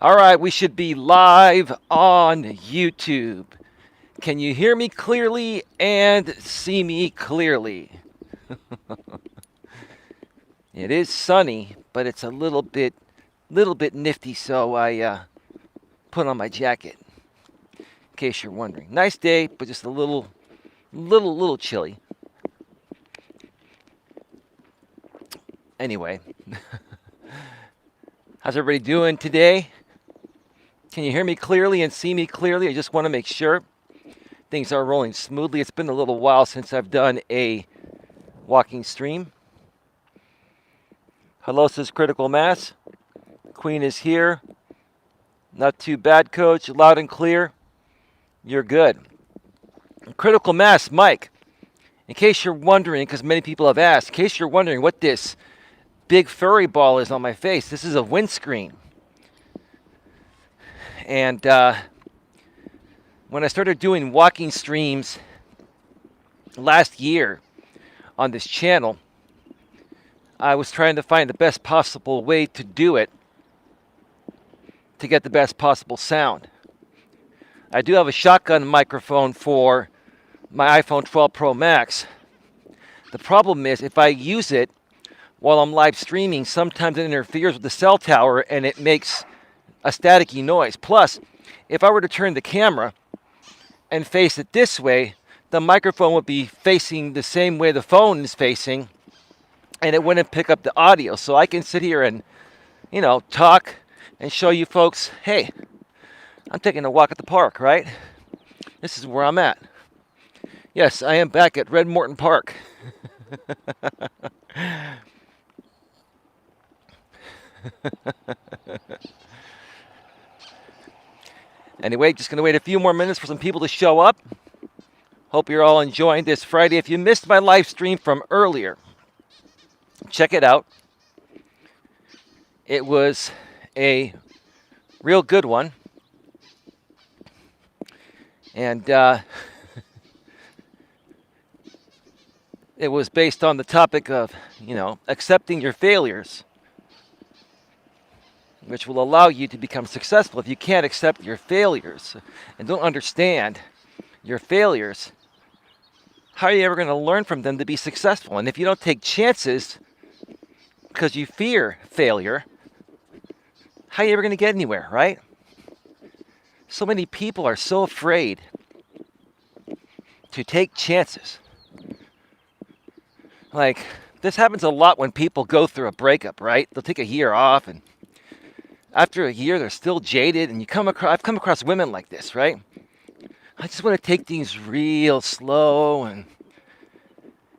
All right, we should be live on YouTube. Can you hear me clearly and see me clearly? It is sunny, but it's a little bit nifty, so I put on my jacket in case you're wondering. Nice day, but just a little chilly. Anyway, how's everybody doing today? Can you hear me clearly and see me clearly? I just want to make sure things are rolling smoothly. It's been a little while since I've done a walking stream. Hello, says Critical Mass. Queen is here. Not too bad, Coach. Loud and clear. You're good. Critical Mass, Mike. In case you're wondering, because many people have asked, in case you're wondering what this big furry ball is on my face, this is a windscreen. And when I started doing walking streams last year on this channel, I was trying to find the best possible way to do it to get the best possible sound. I do have a shotgun microphone for my iPhone 12 Pro Max. The problem is if I use it while I'm live streaming, sometimes it interferes with the cell tower and it makes a staticky noise. Plus, if I were to turn the camera and face it this way, the microphone would be facing the same way the phone is facing, and it wouldn't pick up the audio. So I can sit here and, talk and show you folks, hey, I'm taking a walk at the park, right? This is where I'm at. Yes, I am back at Red Morton Park. Anyway, just going to wait a few more minutes for some people to show up. Hope you're all enjoying this Friday. If you missed my live stream from earlier, check it out. It was a real good one. And it was based on the topic of, accepting your failures, which will allow you to become successful. If you can't accept your failures and don't understand your failures, how are you ever going to learn from them to be successful? And if you don't take chances because you fear failure, how are you ever going to get anywhere, right? So many people are so afraid to take chances. Like, this happens a lot when people go through a breakup, right? They'll take a year off, and after a year, they're still jaded, and I've come across women like this, right? I just want to take things real slow and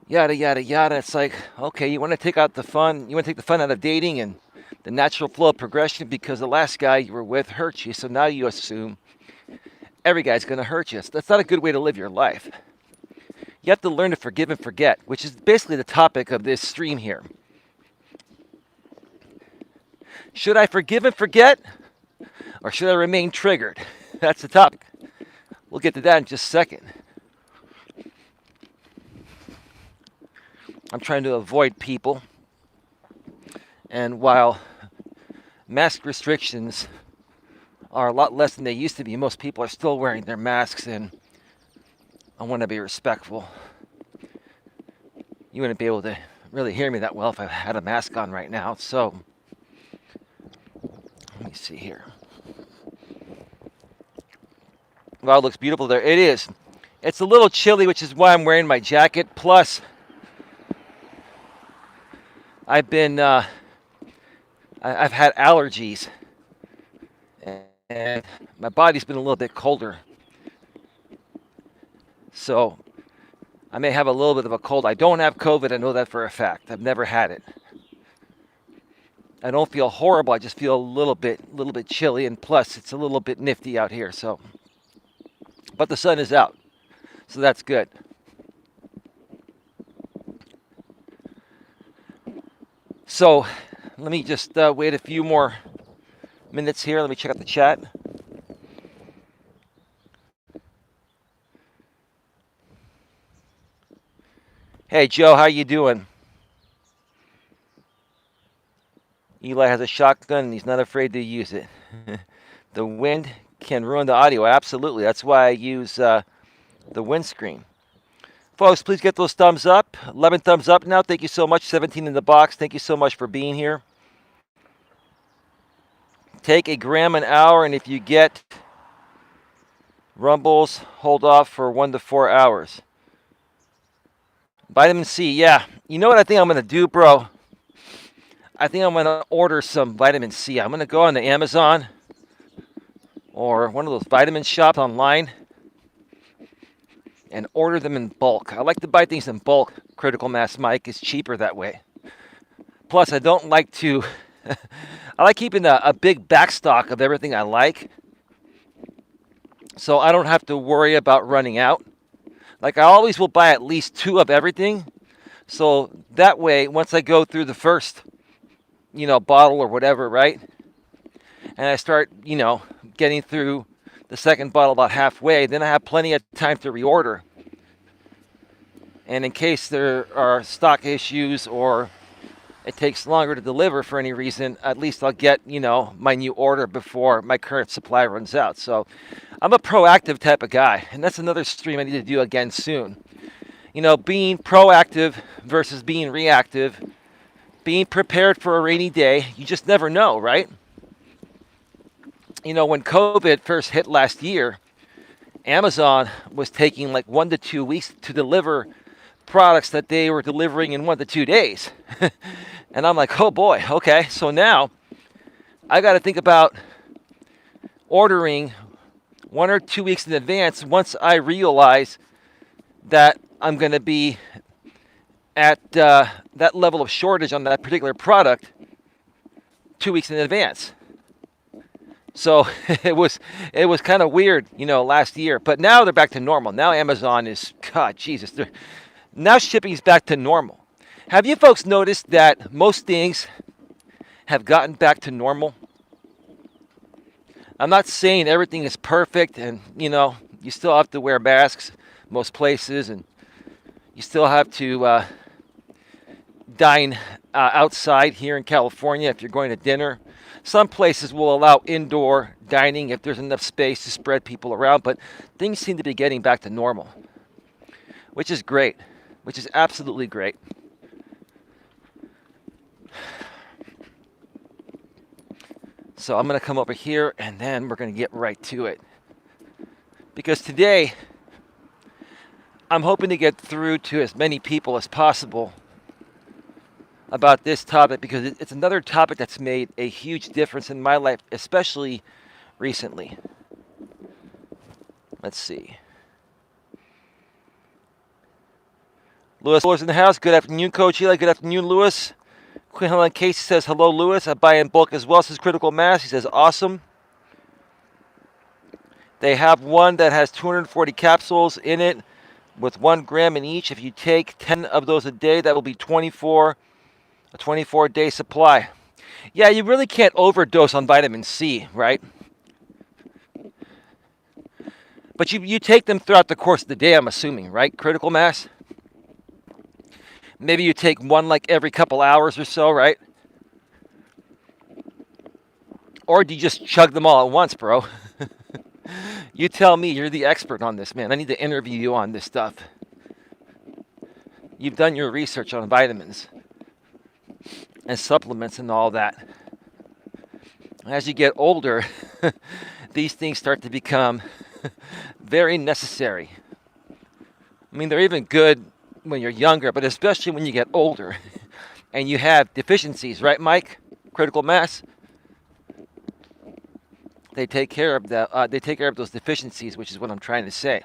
yada, yada, yada. It's like, okay, you want to take the fun out of dating and the natural flow of progression because the last guy you were with hurt you, so now you assume every guy's going to hurt you. That's not a good way to live your life. You have to learn to forgive and forget, which is basically the topic of this stream here. Should I forgive and forget, or should I remain triggered? That's the topic. We'll get to that in just a second. I'm trying to avoid people, and while mask restrictions are a lot less than they used to be, most people are still wearing their masks, and I want to be respectful. You wouldn't be able to really hear me that well if I had a mask on right now, so let me see here. Wow, it looks beautiful there. It is. It's a little chilly, which is why I'm wearing my jacket. Plus, I've had allergies, and my body's been a little bit colder. So I may have a little bit of a cold. I don't have COVID. I know that for a fact. I've never had it. I don't feel horrible. I just feel a little bit chilly, and plus it's a little bit nifty out here. So, but the sun is out, so that's good. So let me just wait a few more minutes here. Let me check out the chat. Hey Joe, how you doing? Eli has a shotgun and he's not afraid to use it. The wind can ruin the audio. Absolutely. That's why I use the windscreen. Folks, please get those thumbs up. 11 thumbs up now. Thank you so much. 17 in the box. Thank you so much for being here. Take a gram an hour, and if you get rumbles, hold off for 1 to 4 hours. Vitamin C, yeah. You know what I think I'm going to do, bro? I think I'm going to order some vitamin C. I'm going to go on the Amazon or one of those vitamin shops online and order them in bulk. I like to buy things in bulk. Critical Mass Mike is cheaper that way. Plus, I don't like to... I like keeping a big backstock of everything I like, so I don't have to worry about running out. Like, I always will buy at least 2 of everything, so that way, once I go through the first, bottle or whatever, right, and I start, getting through the second bottle about halfway, then I have plenty of time to reorder. And in case there are stock issues or it takes longer to deliver for any reason, at least I'll get, my new order before my current supply runs out. So I'm a proactive type of guy, and that's another stream I need to do again soon. Being proactive versus being reactive, being prepared for a rainy day. You just never know, right? When COVID first hit last year, Amazon was taking like 1 to 2 weeks to deliver products that they were delivering in 1 to 2 days. And I'm like, oh boy, okay. So now I got to think about ordering 1 or 2 weeks in advance once I realize that I'm going to be at that level of shortage on that particular product 2 weeks in advance. So it was kind of weird, last year. But now they're back to normal. Now Amazon is, God, Jesus. Now shipping's back to normal. Have you folks noticed that most things have gotten back to normal? I'm not saying everything is perfect and, you still have to wear masks most places and you still have to dine outside here in California if you're going to dinner. Some places will allow indoor dining if there's enough space to spread people around, but things seem to be getting back to normal, which is great, which is absolutely great. So I'm going to come over here and then we're going to get right to it. Because today, I'm hoping to get through to as many people as possible about this topic because it's another topic that's made a huge difference in my life, especially recently. Let's see. Lewis in the house. Good afternoon, Coach Eli. Good afternoon, Lewis. Quinn Helen Casey says, hello, Lewis. I buy in bulk as well, says Critical Mass. He says, awesome. They have one that has 240 capsules in it with 1 gram in each. If you take 10 of those a day, that will be a 24-day supply. Yeah, you really can't overdose on vitamin C, right? But you take them throughout the course of the day, I'm assuming, right? Critical Mass? Maybe you take one like every couple hours or so, right? Or do you just chug them all at once, bro? You tell me. You're the expert on this, man. I need to interview you on this stuff. You've done your research on vitamins and supplements and all that. As you get older, these things start to become very necessary. I mean, they're even good when you're younger, but especially when you get older and you have deficiencies, right, Mike? Critical Mass. They take care of those deficiencies, which is what I'm trying to say.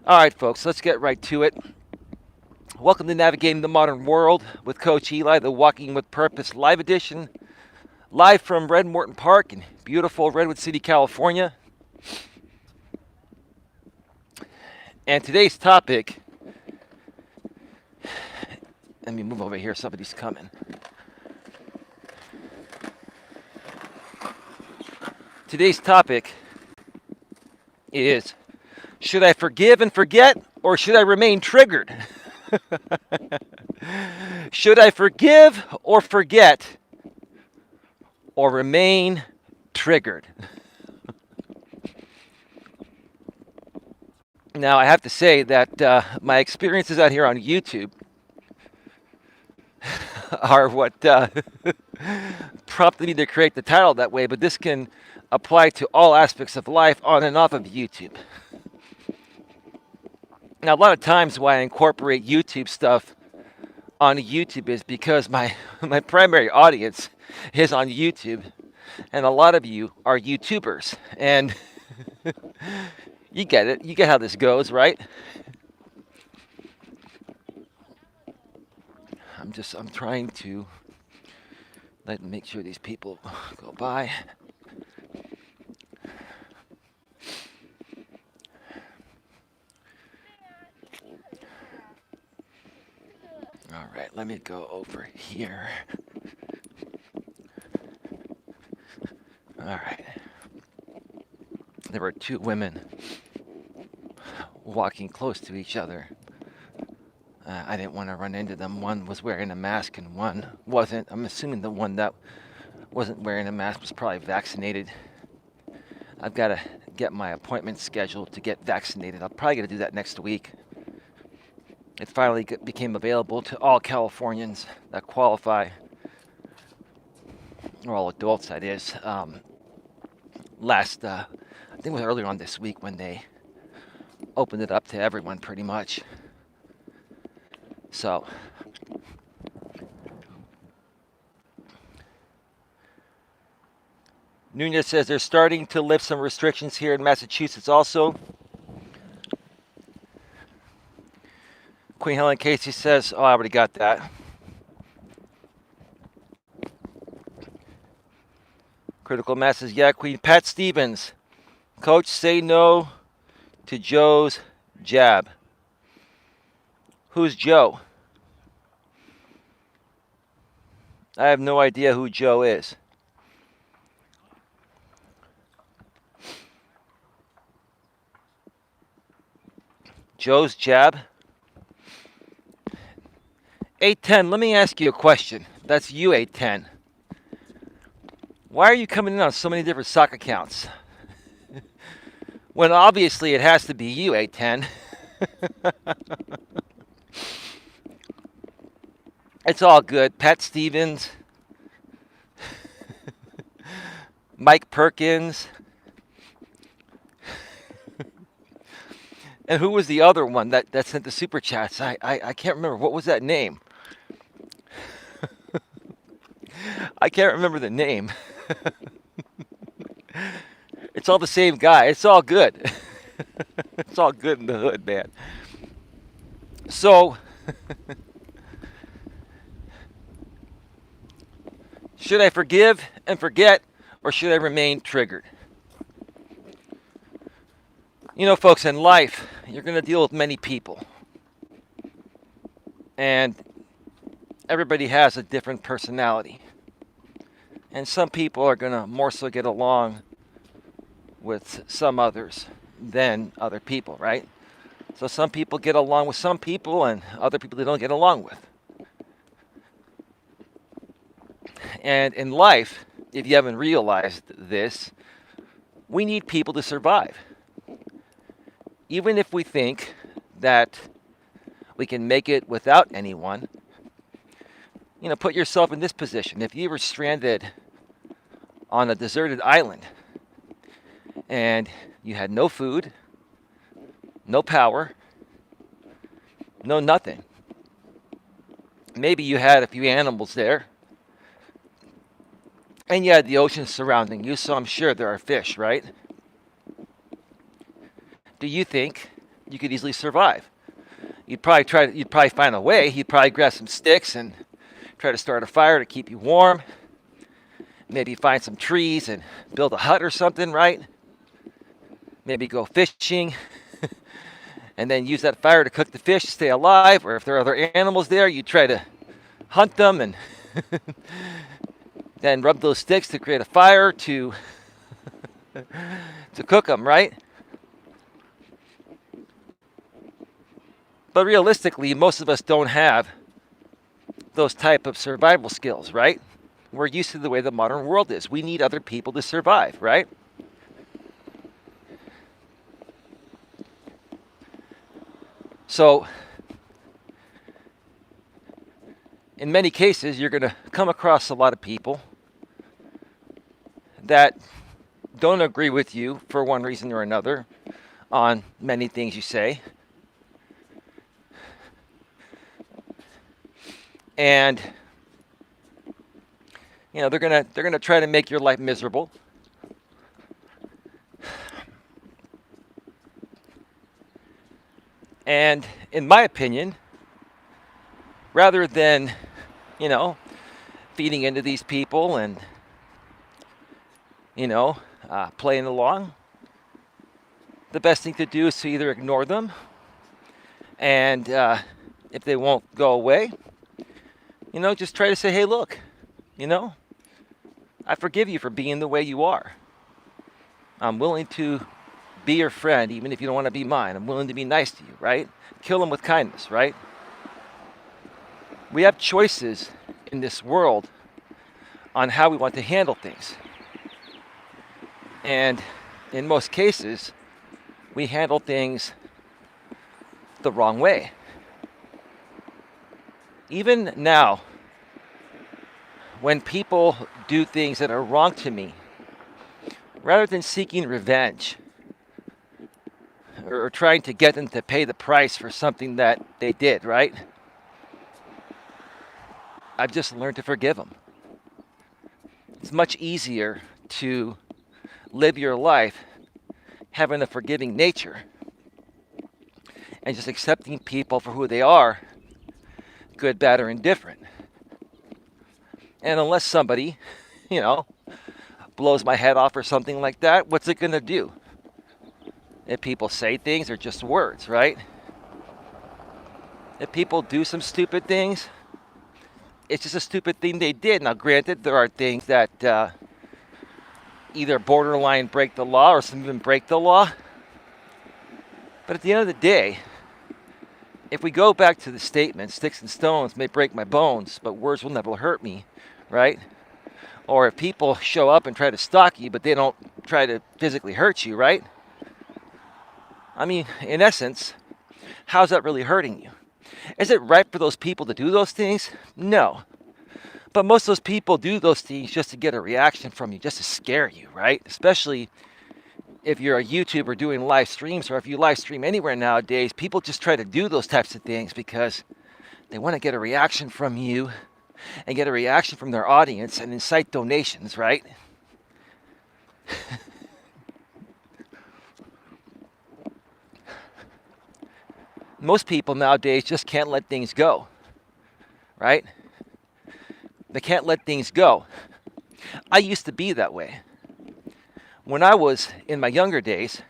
All right, folks, let's get right to it. Welcome to Navigating the Modern World with Coach Eli, the Walking with Purpose live edition, live from Red Morton Park in beautiful Redwood City, California. And today's topic, let me move over here, somebody's coming. Today's topic is, should I forgive and forget, or should I remain triggered? Should I forgive or forget, or remain triggered. Now, I have to say that my experiences out here on YouTube are what prompted me to create the title that way, but this can apply to all aspects of life on and off of YouTube. Now, a lot of times why I incorporate YouTube stuff on YouTube is because my primary audience is on YouTube, and a lot of you are YouTubers, and you get it. You get how this goes, right? I'm trying to make sure these people go by. All right, let me go over here. All right. There were two women walking close to each other. I didn't want to run into them. One was wearing a mask and one wasn't. I'm assuming the one that wasn't wearing a mask was probably vaccinated. I've got to get my appointment scheduled to get vaccinated. I'll probably going to do that next week. It finally became available to all Californians that qualify, or all adults, that is. I think it was earlier on this week when they opened it up to everyone pretty much. So, Nunez says they're starting to lift some restrictions here in Massachusetts also. Queen Helen Casey says, oh, I already got that. Critical Mass says, yeah, Queen. Pat Stevens, Coach, say no to Joe's jab. Who's Joe? I have no idea who Joe is. Joe's jab? 810, let me ask you a question. That's you, 810. Why are you coming in on so many different sock accounts? When obviously it has to be you, 810. It's all good. Pat Stevens, Mike Perkins, and who was the other one that sent the super chats? I can't remember. What was that name? I can't remember the name. It's all the same guy. It's all good. It's all good in the hood, man. So, should I forgive and forget, or should I remain triggered? You know, folks, in life, you're going to deal with many people. And everybody has a different personality. And some people are going to more so get along with some others than other people, right? So some people get along with some people and other people they don't get along with. And in life, if you haven't realized this, we need people to survive. Even if we think that we can make it without anyone, you know, put yourself in this position. If you were stranded on a deserted island and you had no food, no power, no nothing. Maybe you had a few animals there, and you had the ocean surrounding you, so I'm sure there are fish, right? Do you think you could easily survive? You'd probably find a way. You'd probably grab some sticks and try to start a fire to keep you warm. Maybe find some trees and build a hut or something, right? Maybe go fishing and then use that fire to cook the fish to stay alive. Or if there are other animals there, you try to hunt them and then rub those sticks to create a fire to cook them, right? But realistically, most of us don't have those type of survival skills, right? We're used to the way the modern world is. We need other people to survive, right? So, in many cases, you're going to come across a lot of people that don't agree with you for one reason or another on many things you say. And they're gonna try to make your life miserable. And in my opinion, rather than, feeding into these people and, playing along, the best thing to do is to either ignore them, and if they won't go away, just try to say, hey, look, I forgive you for being the way you are. I'm willing to be your friend, even if you don't want to be mine. I'm willing to be nice to you, right? Kill them with kindness, right? We have choices in this world on how we want to handle things. And in most cases, we handle things the wrong way. Even now, when people do things that are wrong to me, rather than seeking revenge or trying to get them to pay the price for something that they did, right? I've just learned to forgive them. It's much easier to live your life having a forgiving nature and just accepting people for who they are, good, bad, or indifferent. And unless somebody, blows my head off or something like that, what's it going to do? If people say things, they're just words, right? If people do some stupid things, it's just a stupid thing they did. Now, granted, there are things that either borderline break the law or some even break the law. But at the end of the day, if we go back to the statement, sticks and stones may break my bones, but words will never hurt me, right? Or if people show up and try to stalk you, but they don't try to physically hurt you, right? I mean, in essence, how's that really hurting you? Is it right for those people to do those things? No. But most of those people do those things just to get a reaction from you, just to scare you, right? Especially if you're a YouTuber doing live streams, or if you live stream anywhere nowadays, people just try to do those types of things because they want to get a reaction from you and get a reaction from their audience and incite donations, right? Most people nowadays just can't let things go, right? They can't let things go. I used to be that way. When I was in my younger days,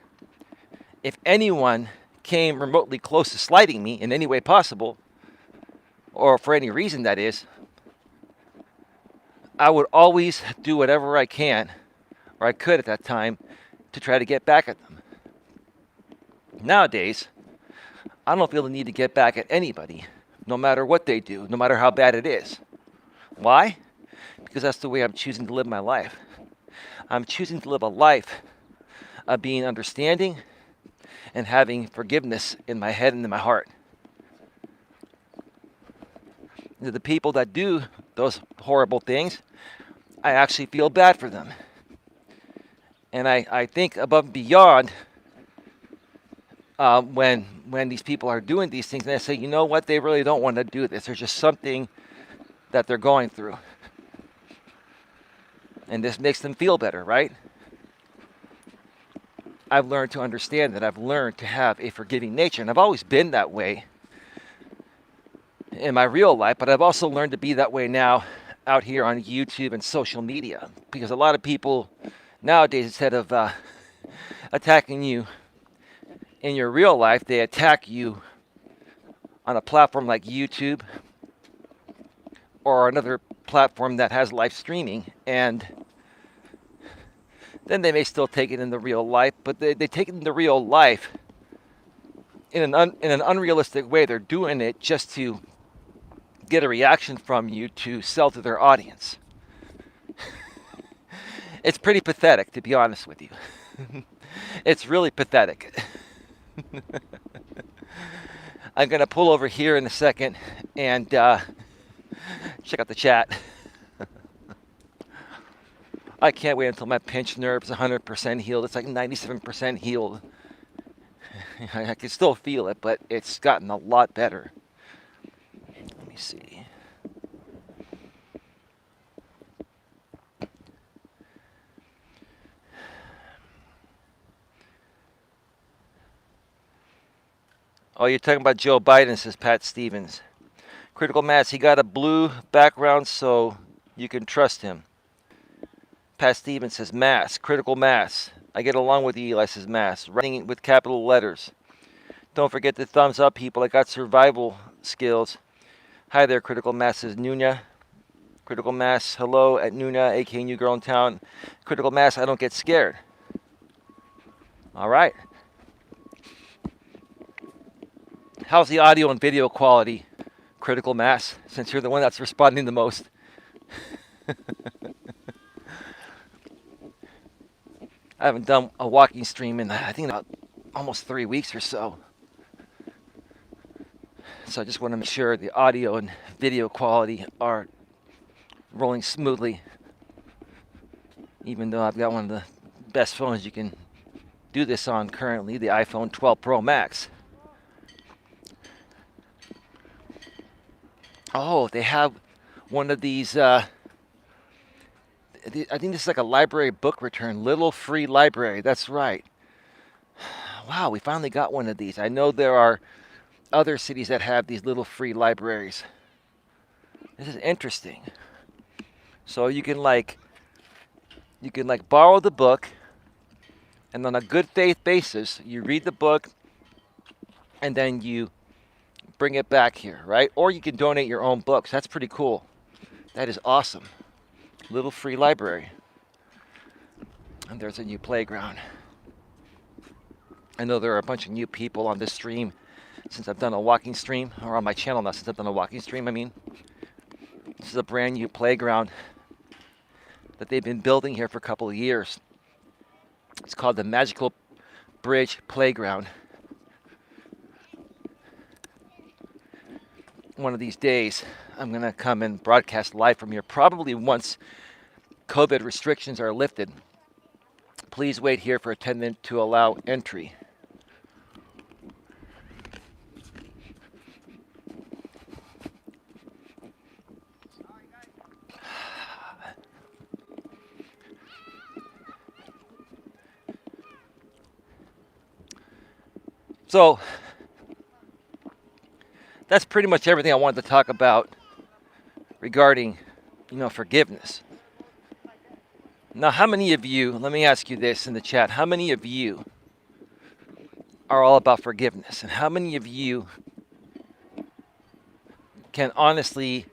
if anyone came remotely close to slighting me in any way possible, or for any reason that is, I would always do whatever I can, or I could at that time, to try to get back at them. Nowadays, I don't feel the need to get back at anybody, no matter what they do, no matter how bad it is. Why? Because that's the way I'm choosing to live my life. I'm choosing to live a life of being understanding and having forgiveness in my head and in my heart. The people that do those horrible things, I actually feel bad for them. And I think above and beyond when these people are doing these things, and I say, you know what, they really don't want to do this. There's just something that they're going through. And this makes them feel better, right? I've learned to understand that. I've learned to have a forgiving nature. And I've always been that way in my real life, but I've also learned to be that way now out here on YouTube and social media. Because a lot of people nowadays, instead of attacking you in your real life, they attack you on a platform like YouTube or another platform that has live streaming, and then they may still take it in the real life, but they take it in the real life in an unrealistic way. They're doing it just to get a reaction from you to sell to their audience. It's pretty pathetic, to be honest with you. It's really pathetic. I'm going to pull over here in a second and check out the chat. I can't wait until my pinched nerve's 100% healed. It's like 97% healed. I can still feel it, but it's gotten a lot better. Let me see. Oh, you're talking about Joe Biden, says Pat Stevens. Critical mass. He got a blue background, so you can trust him. Pat Stevens says mass. Critical mass. I get along with Eli, says mass. Writing with capital letters. Don't forget the thumbs up, people. I got survival skills. Hi there, Critical Mass, says Nuna. Critical Mass, hello at Nuna, aka New Girl in Town. Critical Mass, I don't get scared. All right. How's the audio and video quality, Critical Mass, since you're the one that's responding the most? I haven't done a walking stream in, I think, about almost 3 weeks or so. So I just want to make sure the audio and video quality are rolling smoothly. Even though I've got one of the best phones you can do this on currently, the iPhone 12 Pro Max. Oh, they have one of these, I think this is like a library book return, little free library. That's right. Wow, we finally got one of these. I know there are other cities that have these little free libraries. This is interesting. So you can borrow the book, and on a good faith basis, you read the book, and then you bring it back here, right? Or you can donate your own books. That's pretty cool. That is awesome. Little free library. And there's a new playground. I know there are a bunch of new people on this stream since I've done a walking stream, or on my channel now since I've done a walking stream, I mean. This is a brand new playground that they've been building here for a couple of years. It's called the Magical Bridge Playground. One of these days, I'm going to come and broadcast live from here, probably once COVID restrictions are lifted. Please wait here for attendant to allow entry. So, that's pretty much everything I wanted to talk about regarding, forgiveness. Now, how many of you, let me ask you this in the chat, how many of you are all about forgiveness? And how many of you can honestly,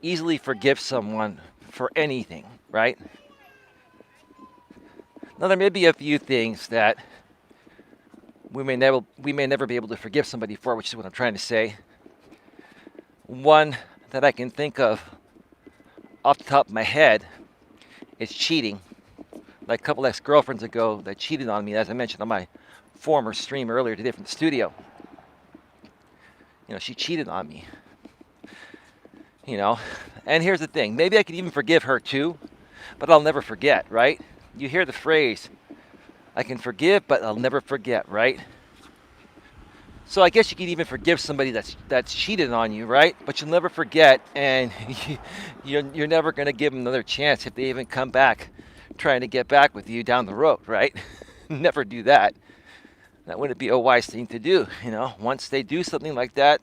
easily forgive someone for anything, right? Now, there may be a few things that we may never be able to forgive somebody for, which is what I'm trying to say. One that I can think of off the top of my head is cheating. Like a couple ex-girlfriends ago that cheated on me, as I mentioned on my former stream earlier today from the studio. She cheated on me. And here's the thing. Maybe I could even forgive her too, but I'll never forget, right? You hear the phrase, I can forgive, but I'll never forget, right? So I guess you can even forgive somebody that's cheated on you, right? But you'll never forget, and you're never going to give them another chance if they even come back trying to get back with you down the road, right? Never do that. That wouldn't be a wise thing to do. Once they do something like that,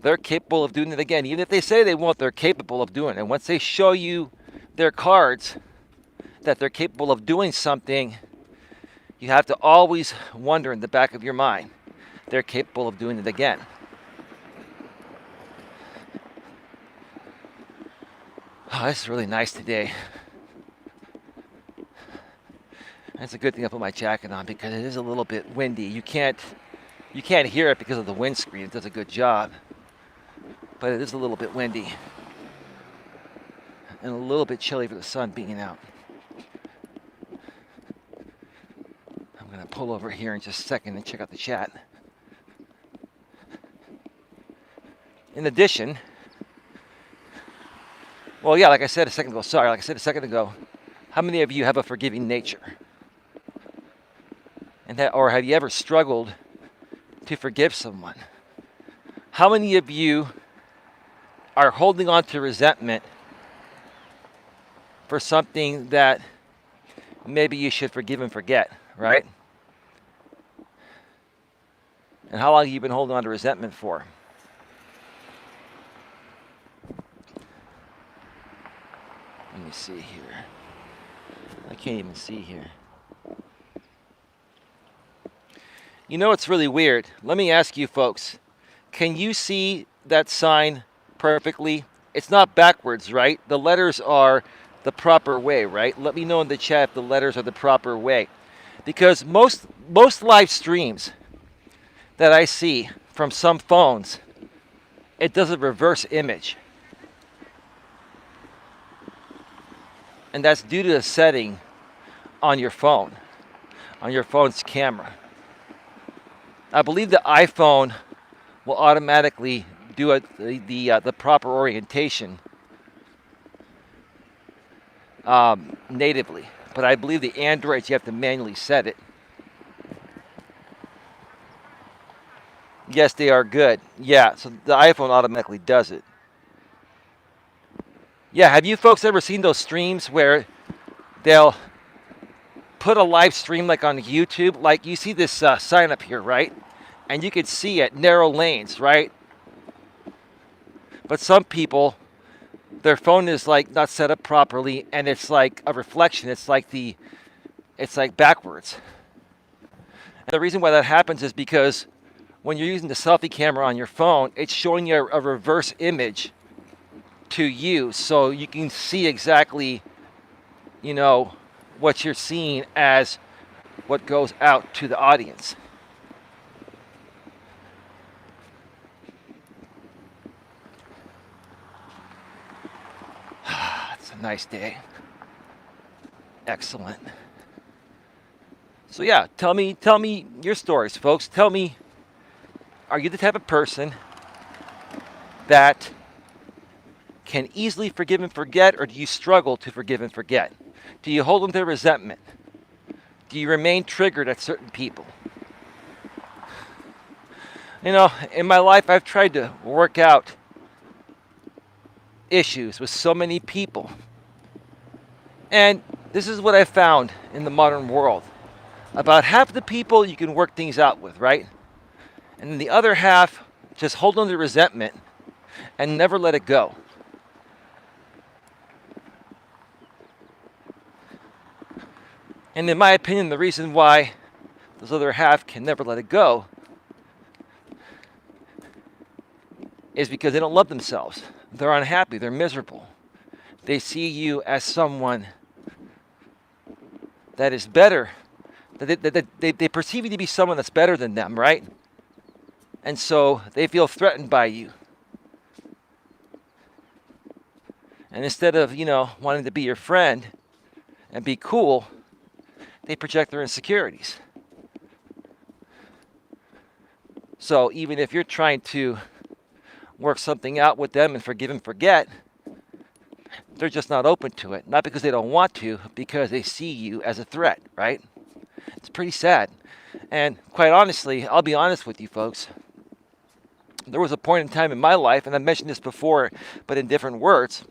they're capable of doing it again. Even if they say they won't, they're capable of doing it. And once they show you their cards that they're capable of doing something, you have to always wonder in the back of your mind, they're capable of doing it again. Oh, this is really nice today. It's a good thing I put my jacket on because it is a little bit windy. You can't hear it because of the windscreen. It does a good job. But it is a little bit windy. And a little bit chilly for the sun being out. I'm going to pull over here in just a second and check out the chat. In addition, well, yeah, like I said a second ago, how many of you have a forgiving nature? Or have you ever struggled to forgive someone? How many of you are holding on to resentment for something that maybe you should forgive and forget, right? And how long have you been holding on to resentment for? Let me see here. I can't even see here. You know what's really weird? Let me ask you folks. Can you see that sign perfectly? It's not backwards, right? The letters are the proper way, right? Let me know in the chat if the letters are the proper way. Because most live streams that I see from some phones, it does a reverse image. And that's due to a setting on your phone, on your phone's camera. I believe the iPhone will automatically do the proper orientation natively. But I believe the Androids, you have to manually set it. Yes, they are good. Yeah, so the iPhone automatically does it. Yeah, have you folks ever seen those streams where they'll put a live stream like on YouTube? Like you see this sign up here, right? And you can see it, narrow lanes, right? But some people, their phone is like not set up properly, and it's like a reflection. It's like backwards. And the reason why that happens is because when you're using the selfie camera on your phone, it's showing you a reverse image to you, so you can see exactly, what you're seeing as what goes out to the audience. It's a nice day. Excellent. So yeah, tell me your stories, folks. Tell me, are you the type of person that can easily forgive and forget, or do you struggle to forgive and forget? Do you hold on to resentment? Do you remain triggered at certain people? In my life, I've tried to work out issues with so many people. And this is what I found in the modern world. About half the people you can work things out with, right? And then the other half just hold on to resentment and never let it go. And in my opinion, the reason why those other half can never let it go is because they don't love themselves. They're unhappy. They're miserable. They see you as someone that is better. They perceive you to be someone that's better than them, right? And so they feel threatened by you. And instead of, wanting to be your friend and be cool, they project their insecurities. So even if you're trying to work something out with them and forgive and forget, they're just not open to it. Not because they don't want to, because they see you as a threat, right? It's pretty sad. And quite honestly, I'll be honest with you folks. There was a point in time in my life, and I mentioned this before, but in different words,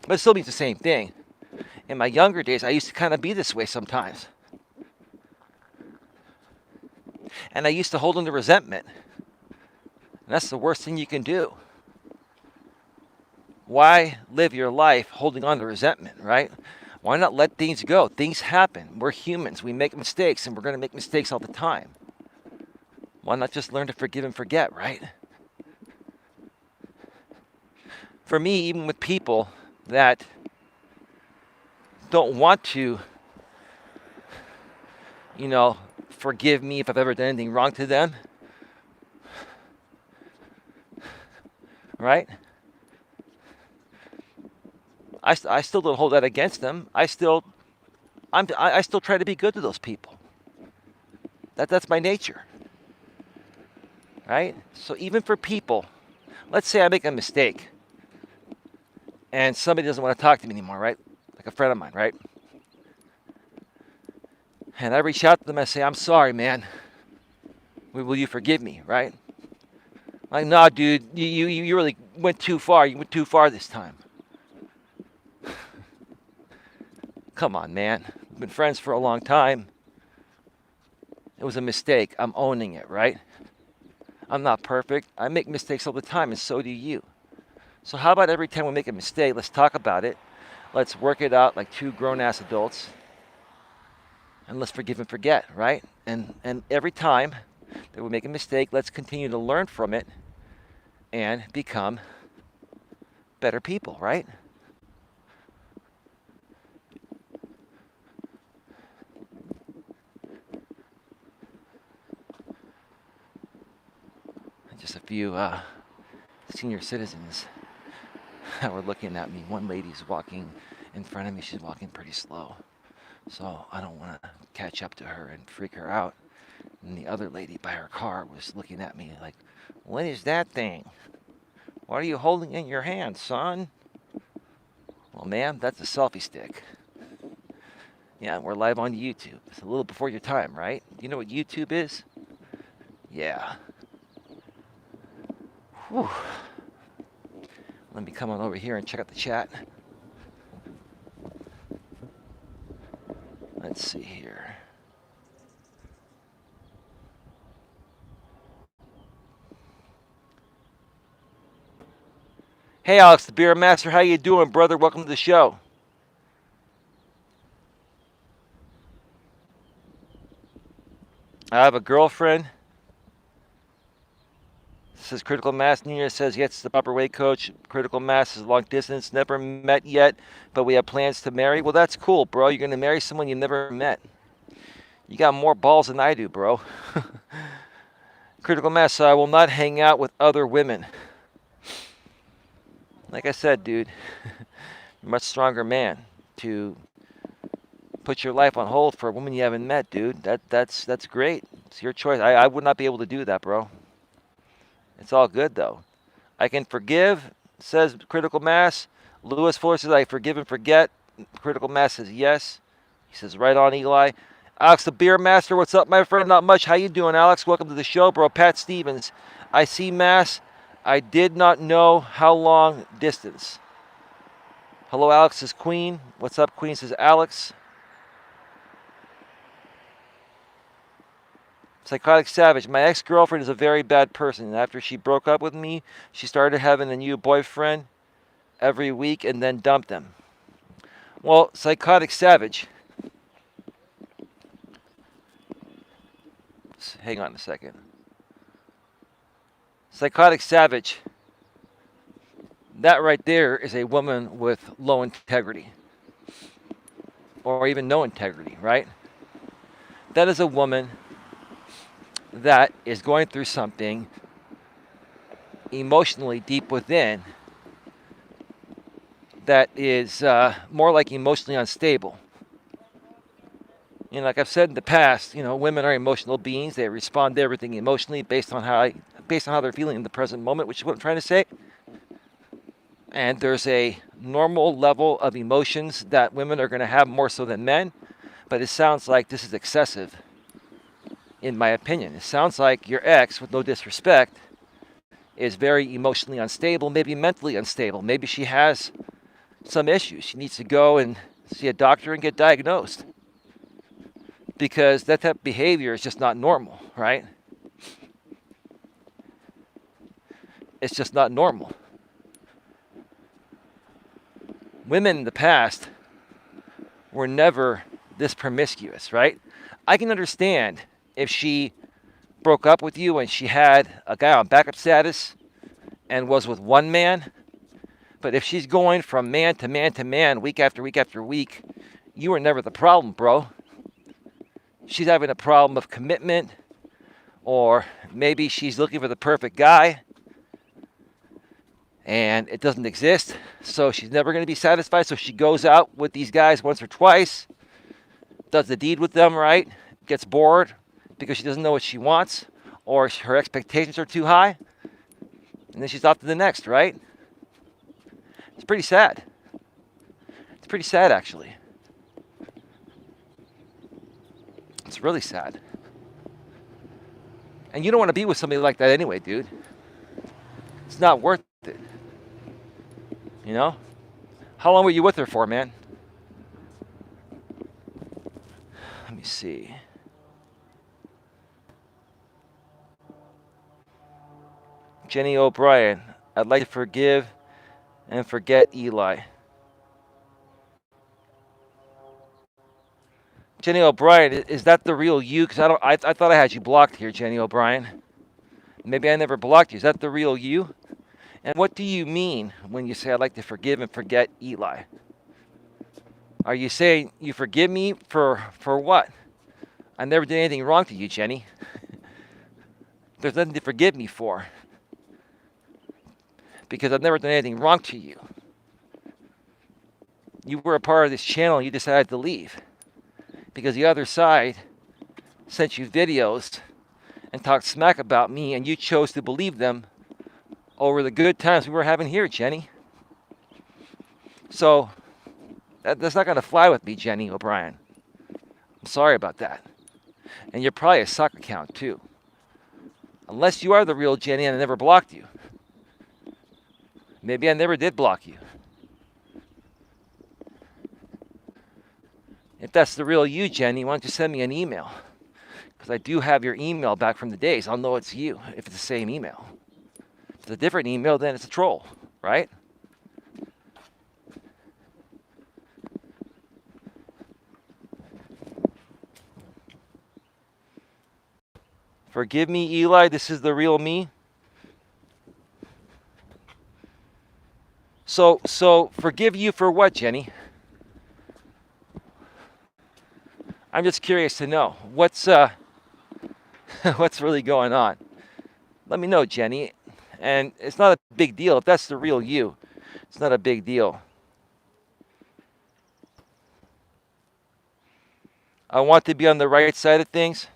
but it still means the same thing. In my younger days, I used to kind of be this way sometimes. And I used to hold on to resentment. And that's the worst thing you can do. Why live your life holding on to resentment, right? Why not let things go? Things happen. We're humans. We make mistakes, and we're going to make mistakes all the time. Why not just learn to forgive and forget, right? For me, even with people that don't want to, forgive me if I've ever done anything wrong to them, right? I still don't hold that against them. I still try to be good to those people. That's my nature, right? So even for people, let's say I make a mistake and somebody doesn't want to talk to me anymore, right? Like a friend of mine, right? And I reach out to them and I say, I'm sorry, man. Will you forgive me, right? Like, nah, dude, you really went too far. You went too far this time. Come on, man. We've been friends for a long time. It was a mistake. I'm owning it, right? I'm not perfect. I make mistakes all the time, and so do you. So how about every time we make a mistake, let's talk about it. Let's work it out like two grown-ass adults. And let's forgive and forget, right? And every time that we make a mistake, let's continue to learn from it and become better people, right? Just a few senior citizens that were looking at me. One lady's walking in front of me. She's walking pretty slow. So I don't want to catch up to her and freak her out. And the other lady by her car was looking at me like, what is that thing? What are you holding in your hand, son? Well, ma'am, that's a selfie stick. Yeah, we're live on YouTube. It's a little before your time, right? You know what YouTube is? Yeah. Whew. Let me come on over here and check out the chat. Let's see here. Hey, Alex, the Beer Master. How you doing, brother? Welcome to the show. I have a girlfriend. Says critical mass. Nina says, yes, it's the proper way, coach. Critical mass is long distance. Never met yet, but we have plans to marry. Well, that's cool, bro. You're going to marry someone you never met. You got more balls than I do, bro. Critical mass. So I will not hang out with other women. Like I said, dude, much stronger man to put your life on hold for a woman you haven't met, dude. That's great. It's your choice. I would not be able to do that, bro. It's all good, though. I can forgive, says critical mass. Lewis Fuller says, I forgive and forget. Critical mass says yes. He says, right on, Eli. Alex, the Beer Master, what's up, my friend? Not much. How you doing, Alex? Welcome to the show, bro. Pat Stevens. I see mass. I did not know how long distance. Hello, Alex, says Queen. What's up, Queen, says Alex. Psychotic Savage. My ex-girlfriend is a very bad person. And after she broke up with me, she started having a new boyfriend every week and then dumped him. Well, Psychotic Savage. Hang on a second. Psychotic Savage. That right there is a woman with low integrity. Or even no integrity, right? That is a woman that is going through something emotionally deep within that is more like emotionally unstable. You know, like I've said in the past, you know, women are emotional beings. They respond to everything emotionally based on how they're feeling in the present moment, which is what I'm trying to say. And there's a normal level of emotions that women are going to have more so than men, but it sounds like this is excessive. In my opinion, it sounds like your ex, with no disrespect, is very emotionally unstable, maybe mentally unstable. Maybe she has some issues. She needs to go and see a doctor and get diagnosed. Because that type of behavior is just not normal, right? It's just not normal. Women in the past were never this promiscuous, right? I can understand if she broke up with you and she had a guy on backup status and was with one man, but if she's going from man to man to man, week after week after week, you were never the problem, bro. She's having a problem of commitment, or maybe she's looking for the perfect guy and it doesn't exist, so she's never going to be satisfied, so she goes out with these guys once or twice, does the deed with them, right? Gets bored, because she doesn't know what she wants, or her expectations are too high, and then she's off to the next, right? It's pretty sad. It's pretty sad, actually. It's really sad. And you don't want to be with somebody like that anyway, dude. It's not worth it. You know? How long were you with her for, man? Let me see. Jenny O'Brien, I'd like to forgive and forget Eli. Jenny O'Brien, is that the real you? Because I thought I had you blocked here, Jenny O'Brien. Maybe I never blocked you. Is that the real you? And what do you mean when you say I'd like to forgive and forget Eli? Are you saying you forgive me for what? I never did anything wrong to you, Jenny. There's nothing to forgive me for. Because I've never done anything wrong to you. You were a part of this channel and you decided to leave. Because the other side sent you videos and talked smack about me, and you chose to believe them over the good times we were having here, Jenny. So, that's not going to fly with me, Jenny O'Brien. I'm sorry about that. And you're probably a suck account, too. Unless you are the real Jenny and I never blocked you. Maybe I never did block you. If that's the real you, Jenny, why don't you send me an email? Because I do have your email back from the days. I'll know it's you if it's the same email. If it's a different email, then it's a troll, right? Forgive me, Eli, this is the real me. So forgive you for what, Jenny? I'm just curious to know what's what's really going on. Let me know, Jenny. And it's not a big deal if that's the real you. It's not a big deal. I want to be on the right side of things.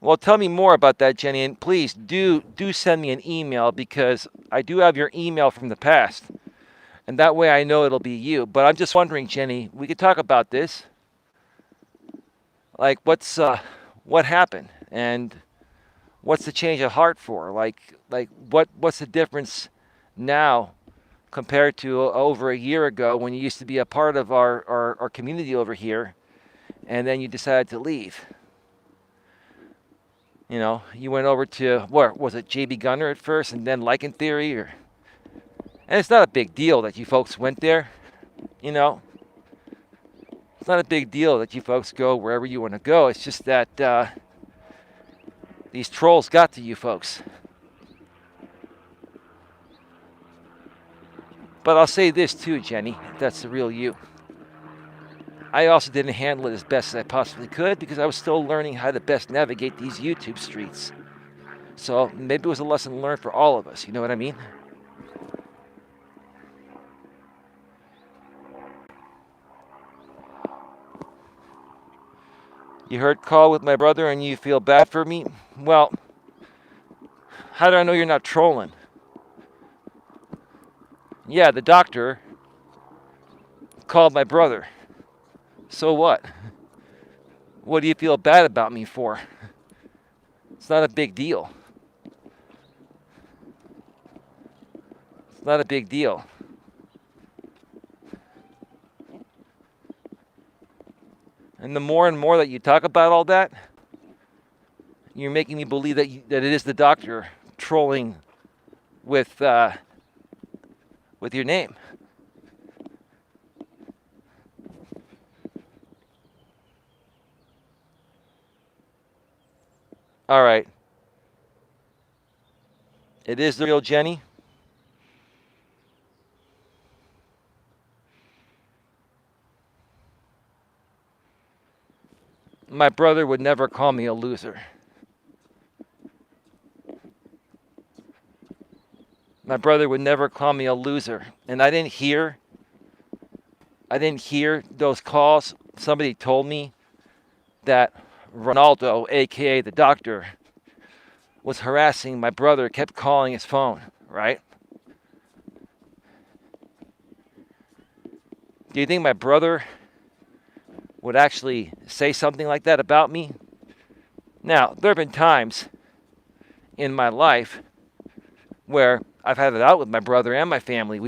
Well, tell me more about that, Jenny, and please do send me an email because I do have your email from the past, and that way I know it'll be you. But I'm just wondering, Jenny, we could talk about this. Like, what happened, and what's the change of heart for? Like what's the difference now compared to over a year ago when you used to be a part of our community over here, and then you decided to leave? You know, you went over to, what was it, JB Gunner at first, and then Lycan Theory, and it's not a big deal that you folks went there, you know. It's not a big deal that you folks go wherever you want to go. It's just that these trolls got to you folks. But I'll say this too, Jenny, that's the real you. I also didn't handle it as best as I possibly could because I was still learning how to best navigate these YouTube streets. So maybe it was a lesson learned for all of us, you know what I mean? You heard call with my brother and you feel bad for me? Well, how do I know you're not trolling? Yeah, the doctor called my brother. So what? What do you feel bad about me for? It's not a big deal. It's not a big deal. And the more and more that you talk about all that, you're making me believe that it is the doctor trolling with your name. All right. It is the real Jenny. My brother would never call me a loser. My brother would never call me a loser. And I didn't hear those calls. Somebody told me that Ronaldo, aka the doctor, was harassing my brother, kept calling his phone, right? Do you think my brother would actually say something like that about me? Now, there have been times in my life where I've had it out with my brother and my family.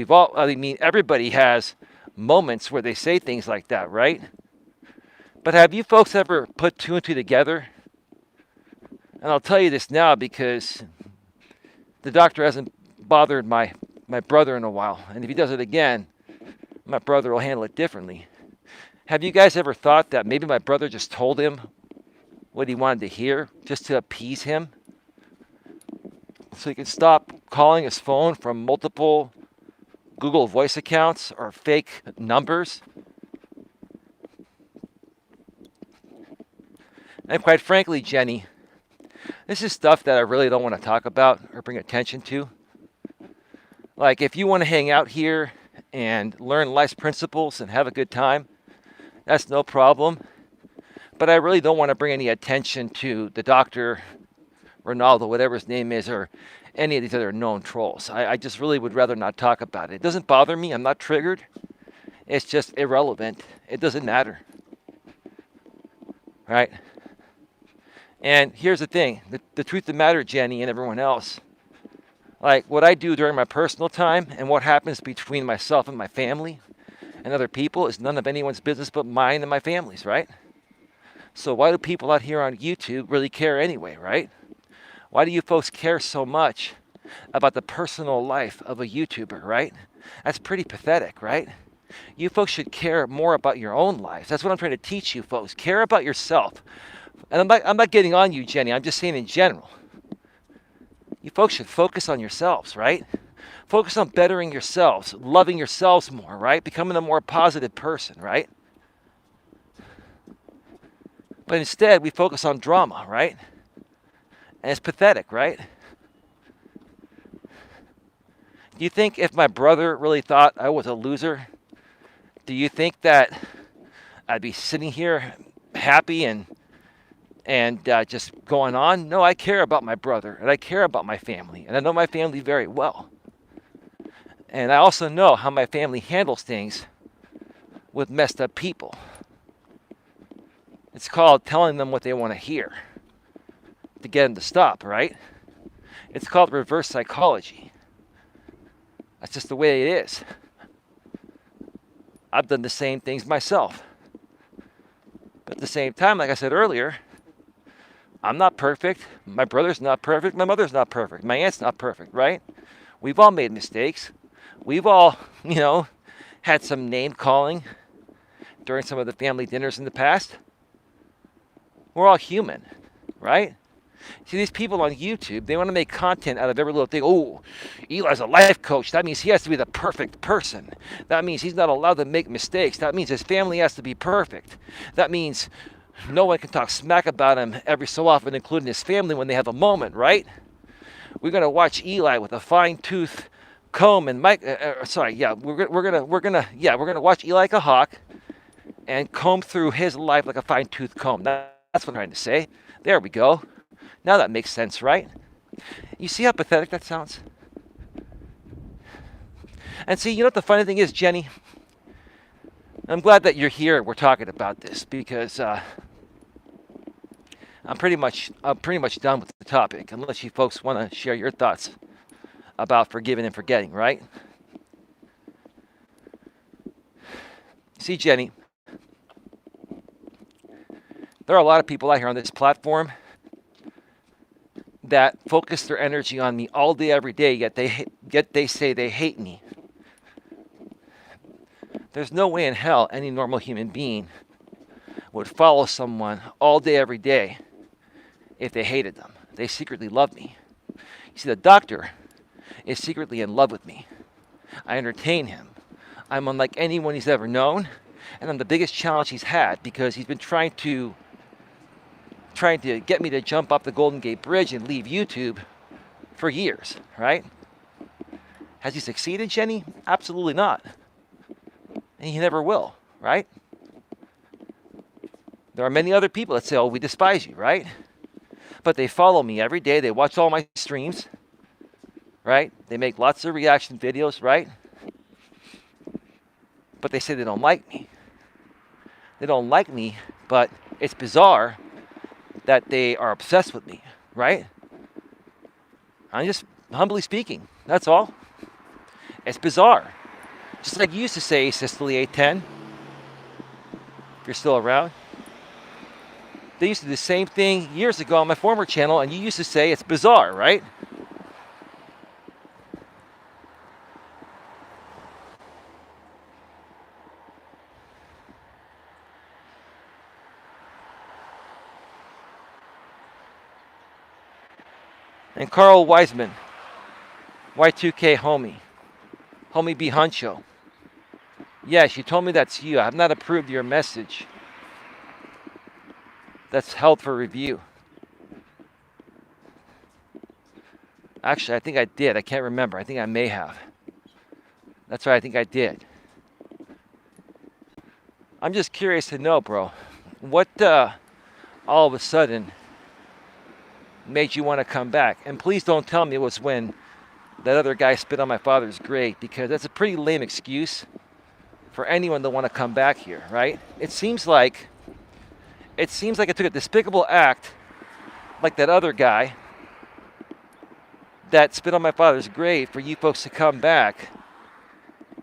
Everybody has moments where they say things like that, right? But have you folks ever put two and two together? And I'll tell you this now because the doctor hasn't bothered my brother in a while. And if he does it again, my brother will handle it differently. Have you guys ever thought that maybe my brother just told him what he wanted to hear just to appease him? So he can stop calling his phone from multiple Google Voice accounts or fake numbers? And quite frankly, Jenny, this is stuff that I really don't want to talk about or bring attention to. Like, if you want to hang out here and learn life's principles and have a good time, that's no problem. But I really don't want to bring any attention to the doctor, Ronaldo, whatever his name is, or any of these other known trolls. I just really would rather not talk about it. It doesn't bother me. I'm not triggered. It's just irrelevant. It doesn't matter. Right? And here's the thing. The truth of the matter, Jenny and everyone else, like what I do during my personal time and what happens between myself and my family and other people is none of anyone's business but mine and my family's, right? So why do people out here on YouTube really care anyway, right? Why do you folks care so much about the personal life of a YouTuber, right? That's pretty pathetic, right? You folks should care more about your own lives. That's what I'm trying to teach you folks. Care about yourself. And I'm not getting on you, Jenny. I'm just saying in general. You folks should focus on yourselves, right? Focus on bettering yourselves, loving yourselves more, right? Becoming a more positive person, right? But instead, we focus on drama, right? And it's pathetic, right? Do you think if my brother really thought I was a loser, do you think that I'd be sitting here happy and just going on? No, I care about my brother, and I care about my family, and I know my family very well. And I also know how my family handles things with messed up people. It's called telling them what they want to hear to get them to stop, right? It's called reverse psychology. That's just the way it is. I've done the same things myself. But at the same time, like I said earlier, I'm not perfect. My brother's not perfect. My mother's not perfect. My aunt's not perfect, right? We've all made mistakes. We've all, had some name calling during some of the family dinners in the past. We're all human, right? See, these people on YouTube, they want to make content out of every little thing. Oh, Eli's a life coach. That means he has to be the perfect person. That means he's not allowed to make mistakes. That means his family has to be perfect. That means no one can talk smack about him every so often, including his family when they have a moment, right? We're gonna watch Eli with a fine-tooth comb and we're gonna watch Eli like a hawk and comb through his life like a fine-tooth comb. That's what I'm trying to say. There we go. Now that makes sense, right? You see how pathetic that sounds? And see, what the funny thing is, Jenny? I'm glad that you're here. We're talking about this because I'm pretty much done with the topic. Unless you folks want to share your thoughts about forgiving and forgetting, right? See, Jenny, there are a lot of people out here on this platform that focus their energy on me all day, every day, yet they say they hate me. There's no way in hell any normal human being would follow someone all day, every day if they hated them. They secretly love me. You see, the doctor is secretly in love with me. I entertain him. I'm unlike anyone he's ever known, and I'm the biggest challenge he's had because he's been trying to get me to jump off the Golden Gate Bridge and leave YouTube for years, right? Has he succeeded, Jenny? Absolutely not. And he never will, right? There are many other people that say, oh, we despise you, right? But they follow me every day. They watch all my streams, right? They make lots of reaction videos, right? But they say they don't like me. They don't like me, but it's bizarre that they are obsessed with me, right? I'm just humbly speaking. That's all. It's bizarre. Just like you used to say, Sicily 810, if you're still around. They used to do the same thing years ago on my former channel, and you used to say it's bizarre, right? And Carl Wiseman, Y2K homie, homie B Huncho. Yes, you told me that's you. I have not approved your message. That's held for review. Actually, I think I did. I can't remember. I think I may have. That's right. I think I did. I'm just curious to know, bro. What all of a sudden made you want to come back? And please don't tell me it was when that other guy spit on my father's grave, because that's a pretty lame excuse for anyone to want to come back here, right? It seems like it took a despicable act like that other guy that spit on my father's grave for you folks to come back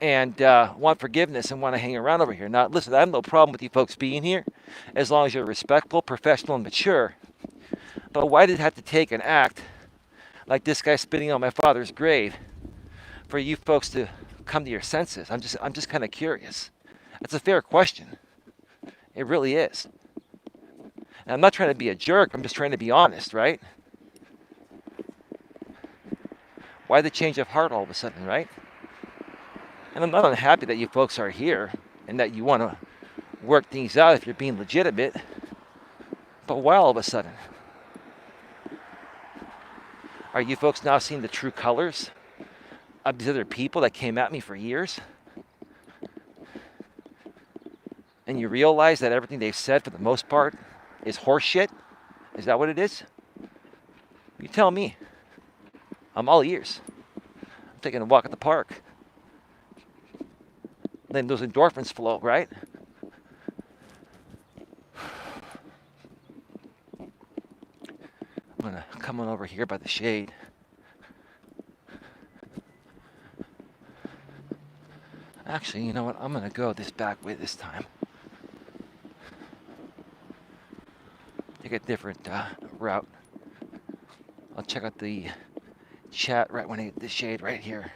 and want forgiveness and want to hang around over here. Now, listen, I have no problem with you folks being here as long as you're respectful, professional, and mature. But why did it have to take an act like this guy spitting on my father's grave for you folks to come to your senses? I'm just kind of curious. That's a fair question. It really is. And I'm not trying to be a jerk. I'm just trying to be honest, right? Why the change of heart all of a sudden, right? And I'm not unhappy that you folks are here and that you want to work things out if you're being legitimate. But why all of a sudden? Are you folks now seeing the true colors of these other people that came at me for years? And you realize that everything they've said for the most part is horseshit? Is that what it is? You tell me. I'm all ears. I'm taking a walk at the park. Then those endorphins flow, right? I'm gonna come on over here by the shade. Actually, you know what? I'm gonna go this back way this time. Take a different route. I'll check out the chat right when I get the shade right here.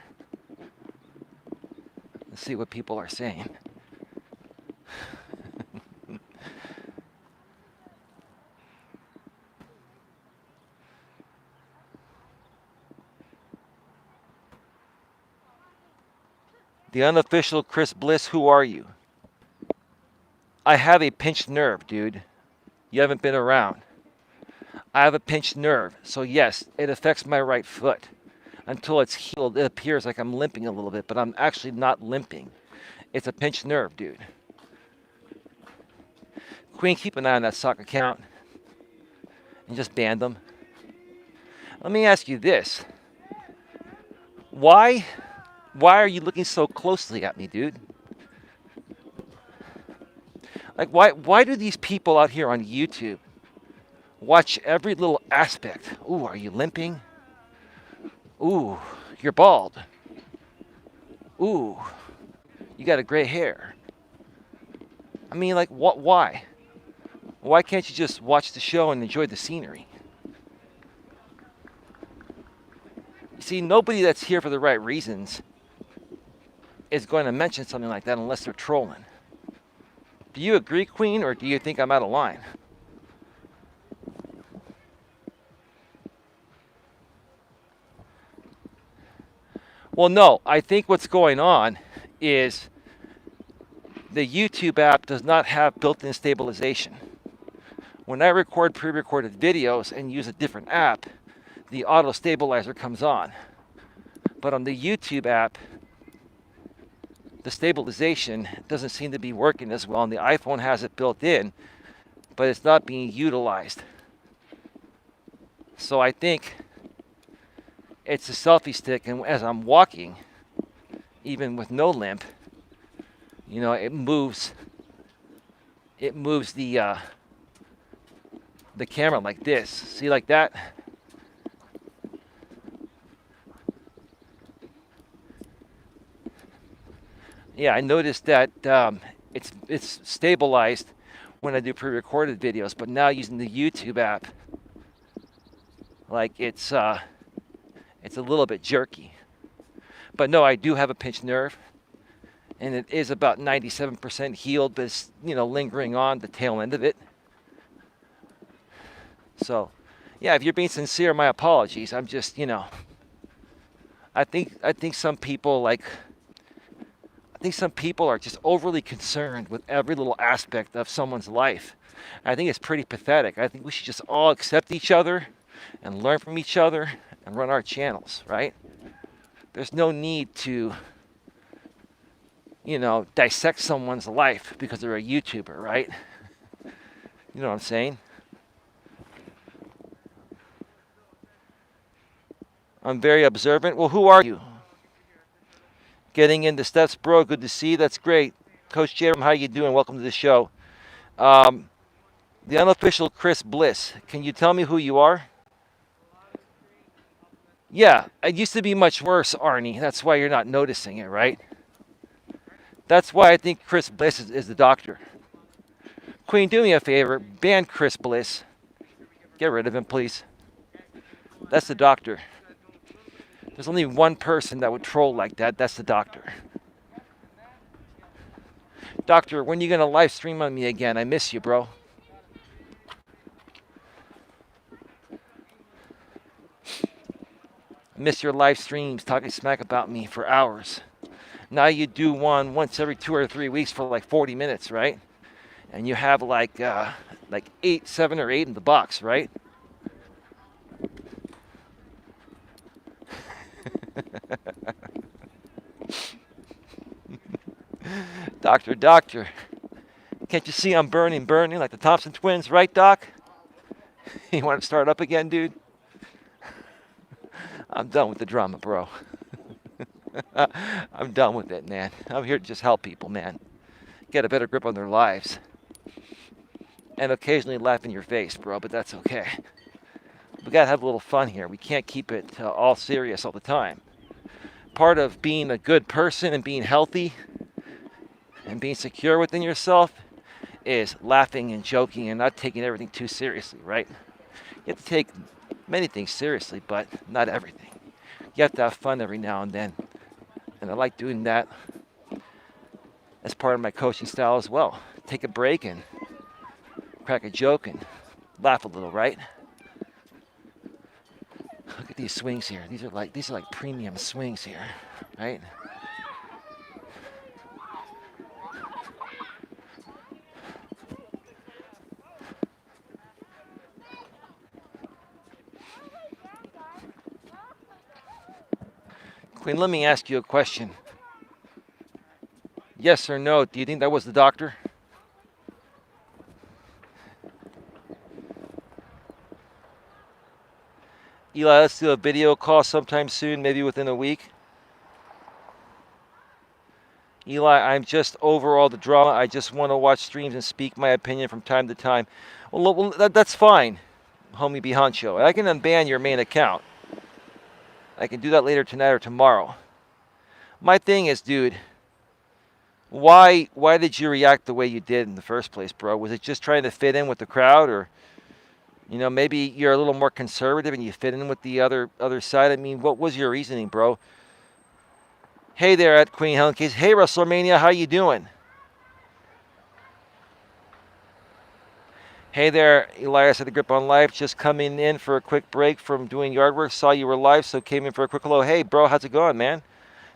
Let's see what people are saying. The unofficial Chris Bliss, who are you? I have a pinched nerve, dude. You haven't been around. I have a pinched nerve. So yes, it affects my right foot. Until it's healed, it appears like I'm limping a little bit, but I'm actually not limping. It's a pinched nerve, dude. Queen, keep an eye on that sock account. And just ban them. Let me ask you this. Why are you looking so closely at me, dude? Like, why do these people out here on YouTube watch every little aspect? Ooh, are you limping? Ooh, you're bald. Ooh, you got a gray hair. I mean, like, why? Why can't you just watch the show and enjoy the scenery? You see, nobody that's here for the right reasons is going to mention something like that unless they're trolling. Do you agree, Queen, or do you think I'm out of line? Well, no. I think what's going on is the YouTube app does not have built-in stabilization. When I record pre-recorded videos and use a different app, the auto stabilizer comes on. But on the YouTube app, the stabilization doesn't seem to be working as well, and the iPhone has it built in but it's not being utilized. So I think it's a selfie stick, and as I'm walking, even with no limp, it moves. It moves the camera like this. See, like that. Yeah, I noticed that it's stabilized when I do pre-recorded videos, but now using the YouTube app, like it's a little bit jerky. But no, I do have a pinched nerve, and it is about 97% healed, but it's lingering on the tail end of it. So, yeah, if you're being sincere, my apologies. I'm just I think some people are just overly concerned with every little aspect of someone's life. I think it's pretty pathetic. I think we should just all accept each other and learn from each other and run our channels, right? There's no need to, dissect someone's life because they're a YouTuber, right? You know what I'm saying? I'm very observant. Well, who are you? Getting into steps, bro. Good to see you. That's great. Coach Jeremy, how you doing? Welcome to the show. The unofficial Chris Bliss. Can you tell me who you are? Yeah, it used to be much worse, Arnie. That's why you're not noticing it, right? That's why I think Chris Bliss is the doctor. Queen, do me a favor. Ban Chris Bliss. Get rid of him, please. That's the doctor. There's only one person that would troll like that. That's the doctor. Doctor, when are you going to live stream on me again? I miss you, bro. I miss your live streams talking smack about me for hours. Now you do one once every 2 or 3 weeks for like 40 minutes, right? And you have like 7 or 8 in the box, right? Doctor, can't you see I'm burning like the Thompson twins, right, Doc? You want to start up again, dude? I'm done with the drama, bro. I'm done with it, man. I'm here to just help people, man. Get a better grip on their lives. And occasionally laugh in your face, bro, but that's okay. We gotta have a little fun here. We can't keep it all serious all the time. Part of being a good person and being healthy and being secure within yourself is laughing and joking and not taking everything too seriously, right? You have to take many things seriously, but not everything. You have to have fun every now and then. And I like doing that as part of my coaching style as well. Take a break and crack a joke and laugh a little, right? Look at these swings here. These are like premium swings here, right? Queen, let me ask you a question. Yes or no, do you think that was the doctor? Eli, let's do a video call sometime soon, maybe within a week. Eli, I'm just over all the drama. I just want to watch streams and speak my opinion from time to time. Well, that's fine, homie B Honcho. I can unban your main account. I can do that later tonight or tomorrow. My thing is, dude, why did you react the way you did in the first place, bro? Was it just trying to fit in with the crowd, or maybe you're a little more conservative and you fit in with the other side? I mean, what was your reasoning, bro? Hey there at Queen Helen Case. Hey, WrestleMania, how you doing? Hey there, Elias at the Grip on Life. Just coming in for a quick break from doing yard work. Saw you were live, so came in for a quick hello. Hey, bro, how's it going, man?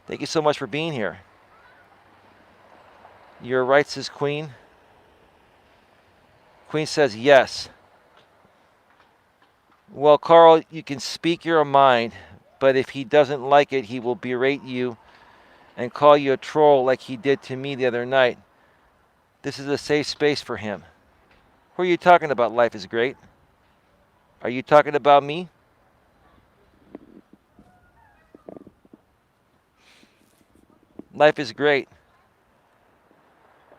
Thank you so much for being here. You're right, says Queen. Queen says yes. Well, Carl, you can speak your mind, but if he doesn't like it, he will berate you and call you a troll like he did to me the other night. This is a safe space for him. Who are you talking about? Life is great. Are you talking about me? Life is great.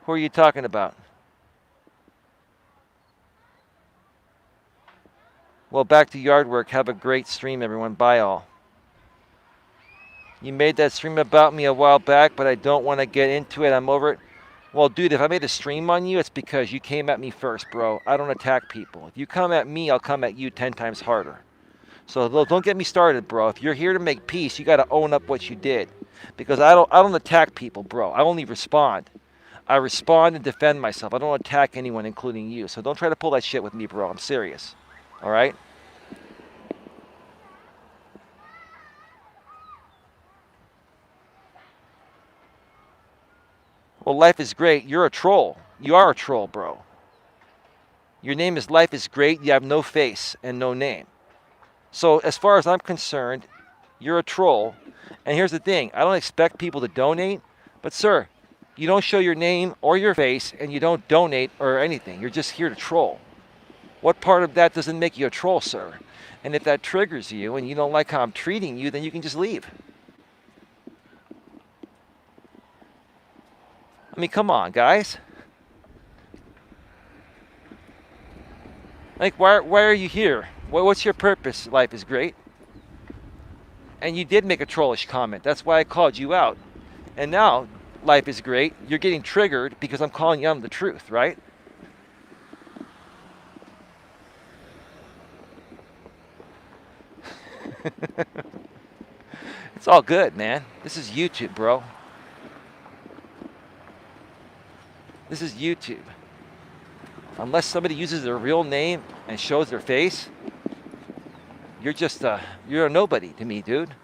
Who are you talking about? Well, back to yard work. Have a great stream, everyone. Bye, all. You made that stream about me a while back, but I don't want to get into it. I'm over it. Well, dude, if I made a stream on you, it's because you came at me first, bro. I don't attack people. If you come at me, I'll come at you 10 times harder. So don't get me started, bro. If you're here to make peace, you got to own up what you did. Because I don't attack people, bro. I only respond. I respond and defend myself. I don't attack anyone, including you. So don't try to pull that shit with me, bro. I'm serious. All right? Well, life is great. You're a troll. You are a troll, bro. Your name is Life is Great. You have no face and no name. So as far as I'm concerned, you're a troll. And here's the thing. I don't expect people to donate. But, sir, you don't show your name or your face, and you don't donate or anything. You're just here to troll. What part of that doesn't make you a troll, sir? And if that triggers you and you don't like how I'm treating you, then you can just leave. I mean, come on, guys. Like, why are you here? What's your purpose? Life is great. And you did make a trollish comment. That's why I called you out. And now, life is great. You're getting triggered because I'm calling you on the truth, right? It's all good, man. This is YouTube, bro. This is YouTube. Unless somebody uses their real name and shows their face, you're just you're a nobody to me, dude.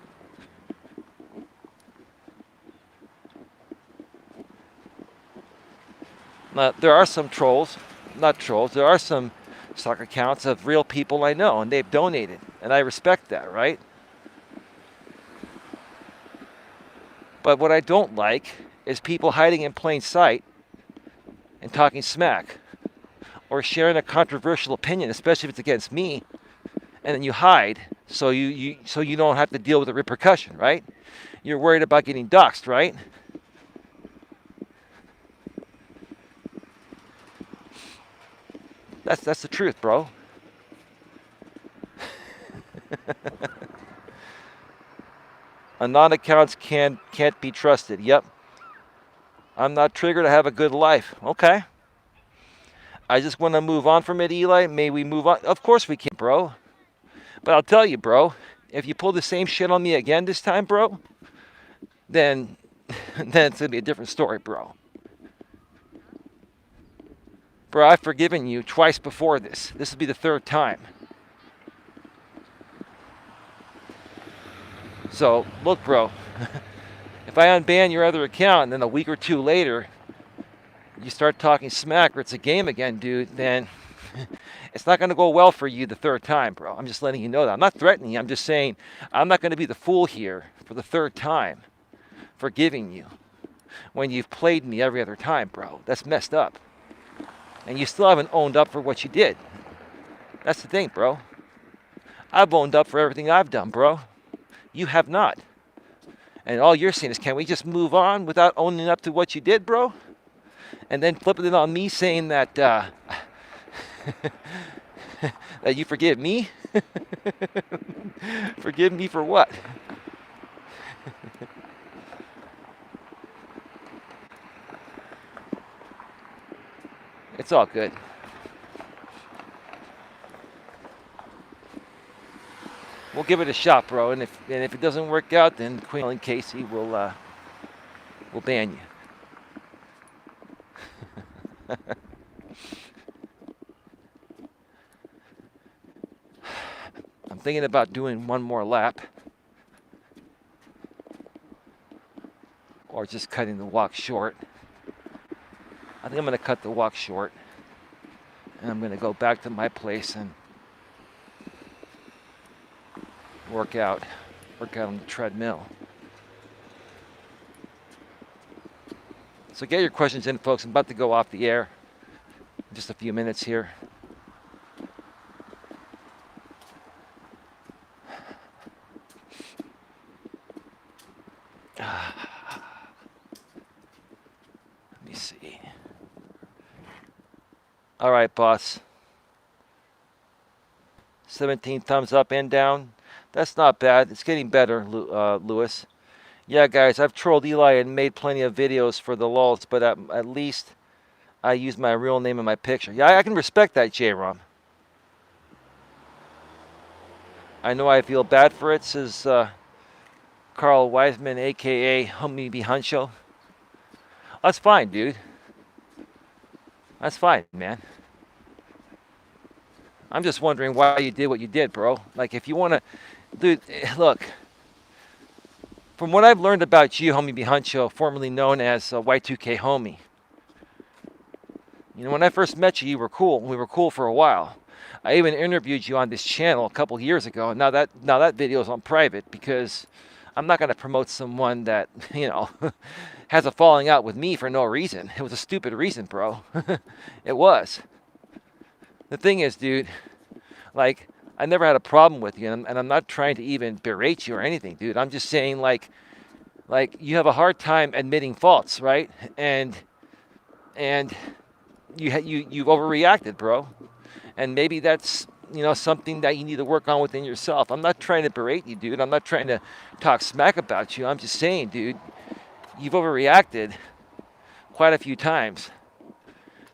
Now, there are some trolls, not trolls, there are some stock accounts of real people I know, and they've donated, and I respect that, right? But what I don't like is people hiding in plain sight and talking smack or sharing a controversial opinion, especially if it's against me, and then you hide so you don't have to deal with the repercussion, right? You're worried about getting doxxed, right? That's the truth, bro. Anon accounts can't be trusted. Yep. I'm not triggered. I have a good life. Okay. I just want to move on from it, Eli. May we move on? Of course we can, bro. But I'll tell you, bro, if you pull the same shit on me again this time, bro, then it's going to be a different story, bro. Bro, I've forgiven you twice before this. This will be the third time. So, look, bro, if I unban your other account and then a week or two later, you start talking smack or it's a game again, dude, then it's not going to go well for you the third time, bro. I'm just letting you know that. I'm not threatening you. I'm just saying I'm not going to be the fool here for the third time forgiving you when you've played me every other time, bro. That's messed up. And you still haven't owned up for what you did. That's the thing, bro. I've owned up for everything I've done, bro. You have not. And all you're saying is, can we just move on without owning up to what you did, bro? And then flipping it on me saying that that you forgive me? Forgive me for what? It's all good. We'll give it a shot, bro. And if it doesn't work out, then Queen and Casey will ban you. I'm thinking about doing one more lap, or just cutting the walk short. I think I'm going to cut the walk short, and I'm going to go back to my place and work out on the treadmill. So get your questions in, folks. I'm about to go off the air in just a few minutes here. right, boss. 17 thumbs up and down. That's not bad. It's getting better, Lewis. Yeah, guys, I've trolled Eli and made plenty of videos for the lulz, but at least I use my real name in my picture. Yeah, I can respect that, J-Rom. I know I feel bad for it, says Carl Wiseman, a.k.a. Homie B. Huncho. That's fine, dude. That's fine, man. I'm just wondering why you did what you did, bro. Like, if you want to... Dude, look. From what I've learned about you, Homie B. Huncho, formerly known as Y2K Homie. You know, when I first met you, you were cool. We were cool for a while. I even interviewed you on this channel a couple years ago. Now that video is on private because I'm not going to promote someone that, you know, has a falling out with me for no reason. It was a stupid reason, bro. It was. The thing is, dude, like, I never had a problem with you, and I'm not trying to even berate you or anything, dude. I'm just saying, like you have a hard time admitting faults, right? And you've overreacted, bro. And maybe that's, you know, something that you need to work on within yourself. I'm not trying to berate you, dude. I'm not trying to talk smack about you. I'm just saying, dude, you've overreacted quite a few times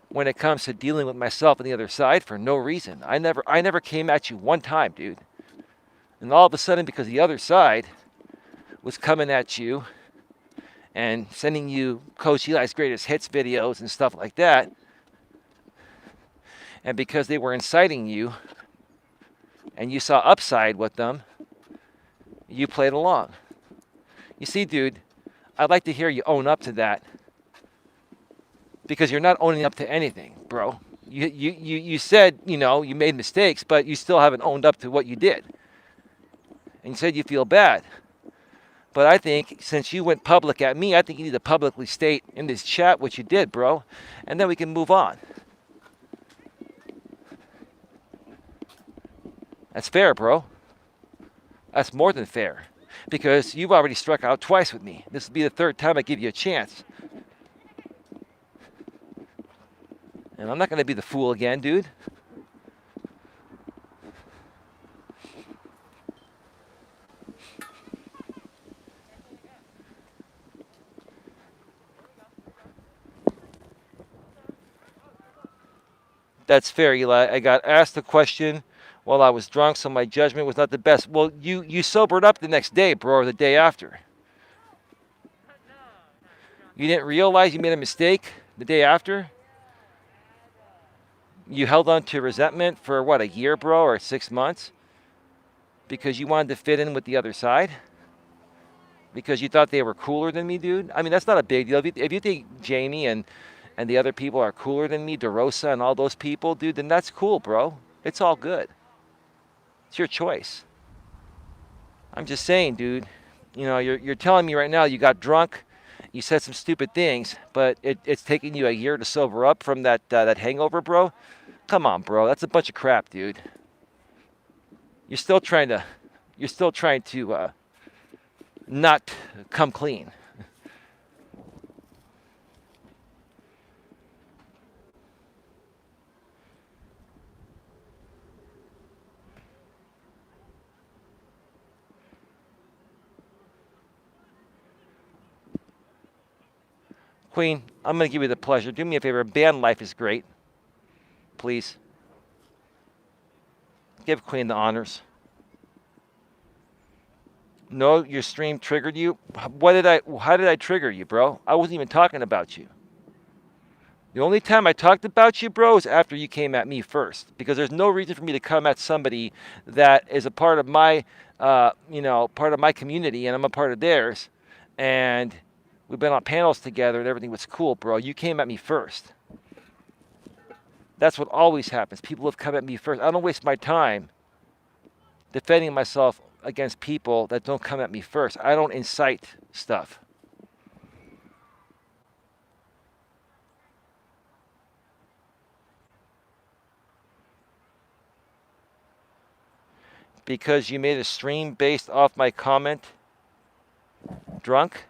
when it comes to dealing with myself on the other side for no reason. I never came at you one time, dude. And all of a sudden, because the other side was coming at you and sending you Coach Eli's greatest hits videos and stuff like that, and because they were inciting you and you saw upside with them, you played along. You see, dude, I'd like to hear you own up to that, because you're not owning up to anything, bro. You said, you know, you made mistakes, but you still haven't owned up to what you did. And you said you feel bad. But I think since you went public at me, I think you need to publicly state in this chat what you did, bro. And then we can move on. That's fair, bro. That's more than fair. Because you've already struck out twice with me. This will be the third time I give you a chance. And I'm not going to be the fool again, dude. That's fair, Eli. I got asked a question while I was drunk, so my judgment was not the best. Well, you sobered up the next day, bro, or the day after. You didn't realize you made a mistake the day after? You held on to resentment for, what, a year, bro, or 6 months? Because you wanted to fit in with the other side? Because you thought they were cooler than me, dude? I mean, that's not a big deal. If you think Jamie and the other people are cooler than me, DeRosa and all those people, dude, then that's cool, bro. It's all good. It's your choice. I'm just saying, dude, you know, you're telling me right now you got drunk, you said some stupid things, but it's taking you a year to sober up from that hangover, bro. Come on, bro. That's a bunch of crap, dude. You're still trying to not come clean. Queen, I'm going to give you the pleasure. Do me a favor. Band Life is great. Please. Give Queen the honors. No, your stream triggered you? How did I trigger you, bro? I wasn't even talking about you. The only time I talked about you, bro, is after you came at me first. Because there's no reason for me to come at somebody that is a part of my, part of my community, and I'm a part of theirs. And we've been on panels together, and everything was cool, bro. You came at me first. That's what always happens. People have come at me first. I don't waste my time defending myself against people that don't come at me first. I don't incite stuff. Because you made a stream based off my comment, drunk?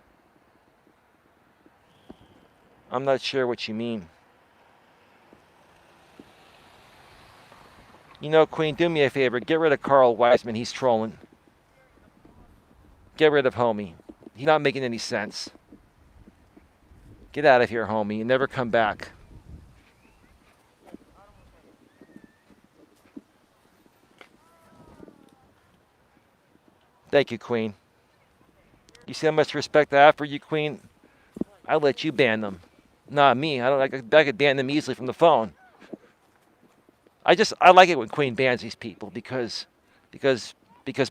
I'm not sure what you mean. You know, Queen, do me a favor. Get rid of Carl Wiseman. He's trolling. Get rid of homie. He's not making any sense. Get out of here, homie, and never come back. Thank you, Queen. You see how much respect I have for you, Queen? I let you ban them. Not me. I could ban them easily from the phone. I like it when Queen bans these people because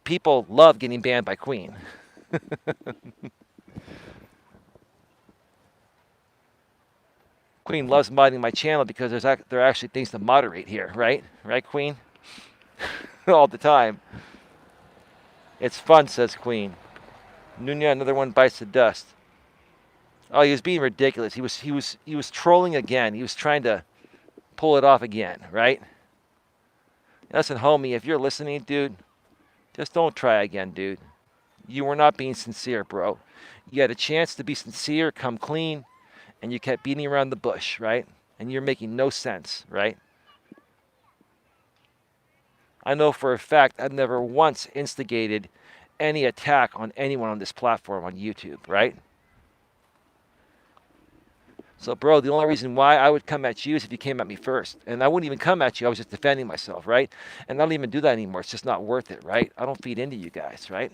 people love getting banned by Queen. Queen loves modding my channel because there are actually things to moderate here, right? Right, Queen? All the time. It's fun, says Queen. Nunya, another one bites the dust. Oh, he was being ridiculous. He was trolling again. He was trying to pull it off again, right? Listen, homie, if you're listening, dude, just don't try again, dude. You were not being sincere, bro. You had a chance to be sincere, come clean, and you kept beating around the bush, right? And you're making no sense, right? I know for a fact I've never once instigated any attack on anyone on this platform on YouTube, right? So, bro, the only reason why I would come at you is if you came at me first. And I wouldn't even come at you. I was just defending myself, right? And I don't even do that anymore. It's just not worth it, right? I don't feed into you guys, right?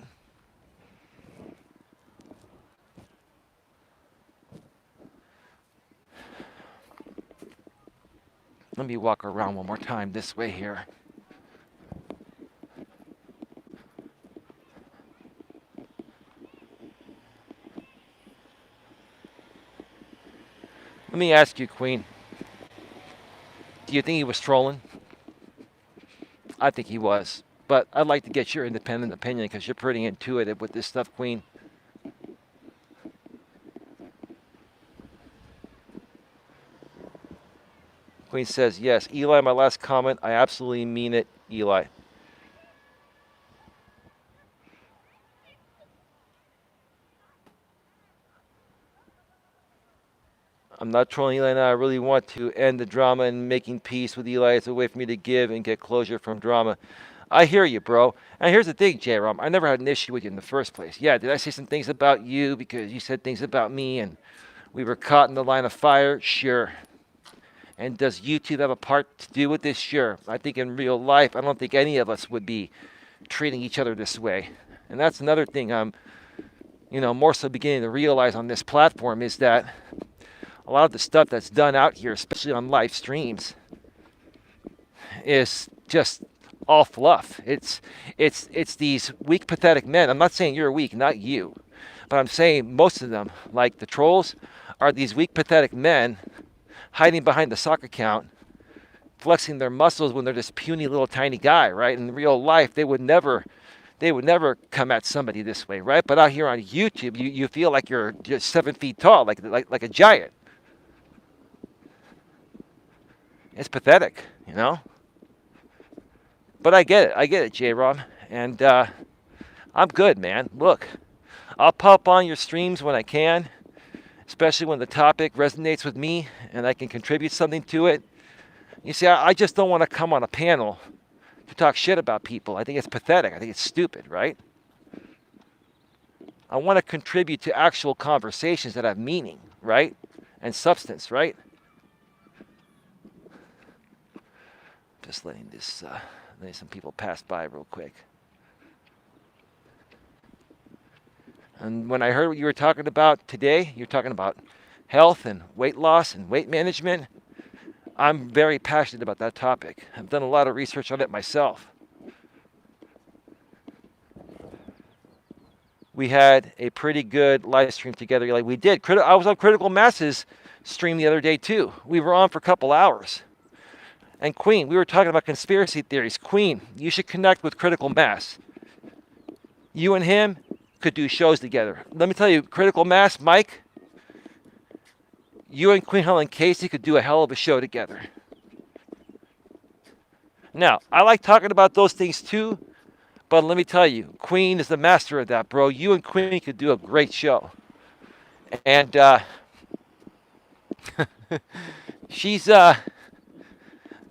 Let me walk around one more time this way here. Let me ask you, Queen. Do you think he was trolling? I think he was. But I'd like to get your independent opinion because you're pretty intuitive with this stuff, Queen. Queen says, yes. Eli, my last comment. I absolutely mean it, Eli. I'm not trolling Eli now. I really want to end the drama and making peace with Eli. It's a way for me to give and get closure from drama. I hear you, bro. And here's the thing, J-Rom. I never had an issue with you in the first place. Yeah, did I say some things about you because you said things about me and we were caught in the line of fire? Sure. And does YouTube have a part to do with this? Sure. I think in real life, I don't think any of us would be treating each other this way. And that's another thing I'm, more so beginning to realize on this platform is that a lot of the stuff that's done out here, especially on live streams, is just all fluff. It's these weak, pathetic men. I'm not saying you're weak, not you, but I'm saying most of them, like the trolls, are these weak, pathetic men hiding behind the sock account, flexing their muscles when they're this puny little tiny guy, right? In real life, they would never come at somebody this way, right? But out here on YouTube, you feel like you're 7 feet tall, like a giant. It's pathetic, But I get it, J-Rom. And I'm good, man. Look, I'll pop on your streams when I can, especially when the topic resonates with me and I can contribute something to it. You see, I just don't want to come on a panel to talk shit about people. I think it's pathetic. I think it's stupid, right? I want to contribute to actual conversations that have meaning, right? And substance, right? Just letting some people pass by real quick. And when I heard what you were talking about today, you're talking about health and weight loss and weight management. I'm very passionate about that topic. I've done a lot of research on it myself. We had a pretty good live stream together. Like we did. I was on Critical Mass's stream the other day too. We were on for a couple hours. And Queen, we were talking about conspiracy theories. Queen, you should connect with Critical Mass. You and him could do shows together. Let me tell you, Critical Mass, Mike, you and Queen Helen Casey could do a hell of a show together. Now, I like talking about those things too, but let me tell you, Queen is the master of that, bro. You and Queen could do a great show. And she's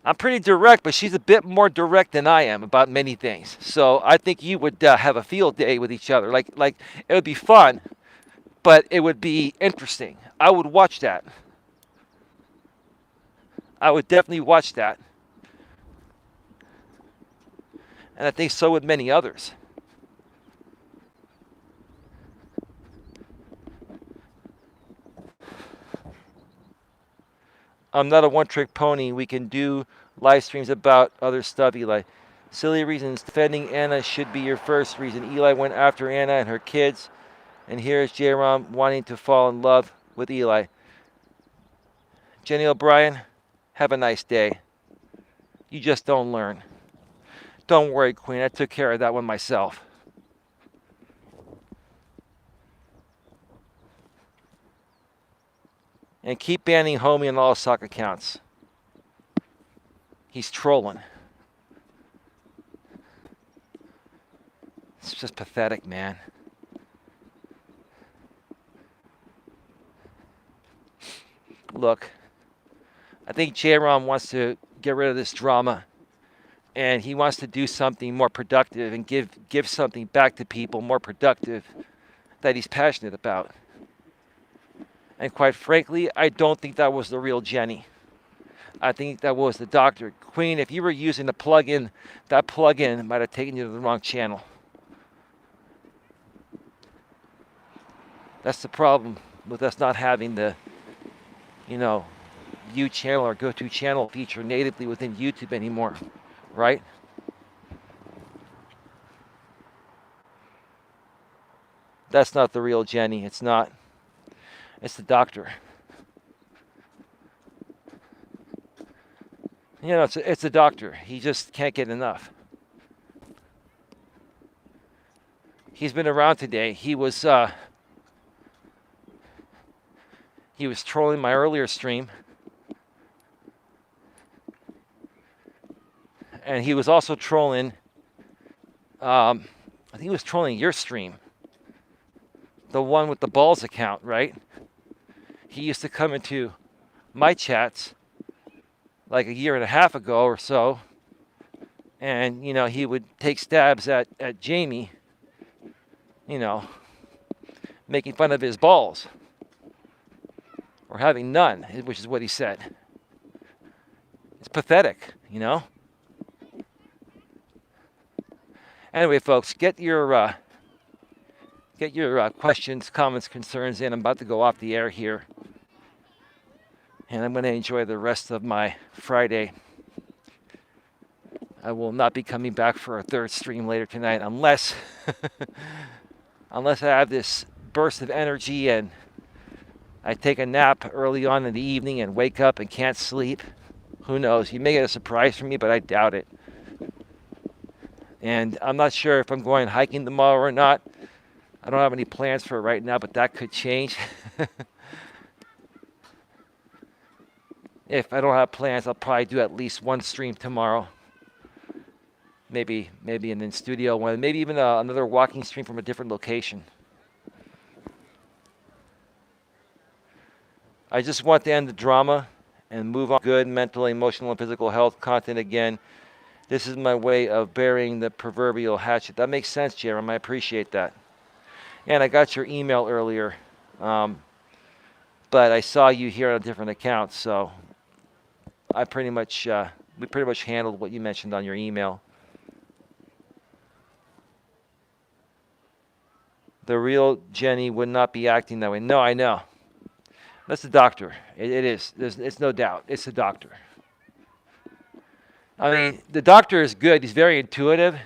I'm pretty direct, but she's a bit more direct than I am about many things. So I think you would have a field day with each other. Like it would be fun, but it would be interesting. I would watch that. I would definitely watch that. And I think so would many others. I'm not a one-trick pony. We can do live streams about other stuff, Eli. Silly reasons. Defending Anna should be your first reason. Eli went after Anna and her kids. And here's J-Rom wanting to fall in love with Eli. Jenny O'Brien, have a nice day. You just don't learn. Don't worry, Queen. I took care of that one myself. And keep banning Homie on all sock accounts. He's trolling. It's just pathetic, man. Look, I think J-Rom wants to get rid of this drama, and he wants to do something more productive and give something back to people more productive that he's passionate about. And quite frankly, I don't think that was the real Jenny. I think that was the doctor. Queen, if you were using the plug-in, that plug-in might have taken you to the wrong channel. That's the problem with us not having the, U channel or go-to channel feature natively within YouTube anymore, right? That's not the real Jenny. It's not. It's the doctor. It's a doctor. He just can't get enough. He's been around today. He was trolling my earlier stream. And he was also trolling, I think he was trolling your stream. The one with the balls account, right? He used to come into my chats like a year and a half ago or so. And, he would take stabs at Jamie, making fun of his balls. Or having none, which is what he said. It's pathetic, Anyway, folks, get your questions, comments, concerns in. I'm about to go off the air here. And I'm going to enjoy the rest of my Friday. I will not be coming back for a third stream later tonight unless I have this burst of energy and I take a nap early on in the evening and wake up and can't sleep. Who knows? You may get a surprise from me, but I doubt it. And I'm not sure if I'm going hiking tomorrow or not. I don't have any plans for it right now, but that could change. If I don't have plans, I'll probably do at least one stream tomorrow. Maybe in the studio one, maybe even another walking stream from a different location. I just want to end the drama and move on good mental, emotional, and physical health content again. This is my way of burying the proverbial hatchet. That makes sense, Jeremy. I appreciate that. And I got your email earlier, but I saw you here on a different account, so we pretty much handled what you mentioned on your email. The real Jenny would not be acting that way. No, I know. That's the doctor. It is. It's no doubt. It's the doctor. I mean, the doctor is good. He's very intuitive.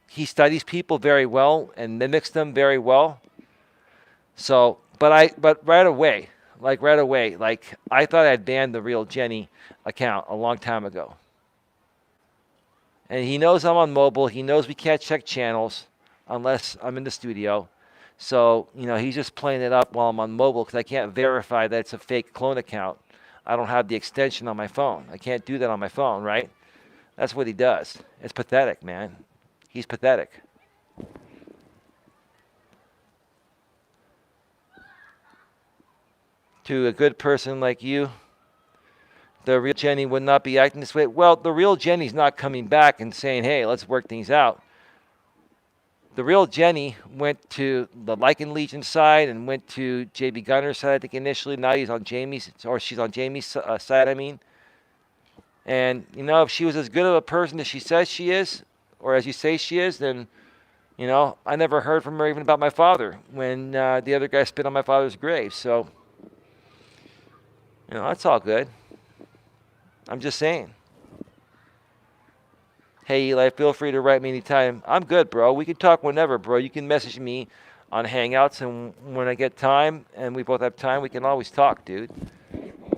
He studies people very well and mimics them very well. So, but right away, I thought I'd banned the real Jenny account a long time ago. And he knows I'm on mobile. He knows we can't check channels unless I'm in the studio. So, he's just playing it up while I'm on mobile because I can't verify that it's a fake clone account. I don't have the extension on my phone. I can't do that on my phone, right? That's what he does. It's pathetic, man. He's pathetic. To a good person like you, The real Jenny would not be acting this way. Well, the real Jenny's not coming back and saying, hey, let's work things out. The real Jenny went to the Lycan Legion side and went to JB Gunner's side, I think, initially. Now he's on Jamie's, or she's on Jamie's side, I mean. And, if she was as good of a person as she says she is, or as you say she is, then, I never heard from her even about my father when the other guy spit on my father's grave. So, that's all good. I'm just saying. Hey, Eli, feel free to write me anytime. I'm good, bro. We can talk whenever, bro. You can message me on Hangouts, and when I get time, and we both have time, we can always talk, dude.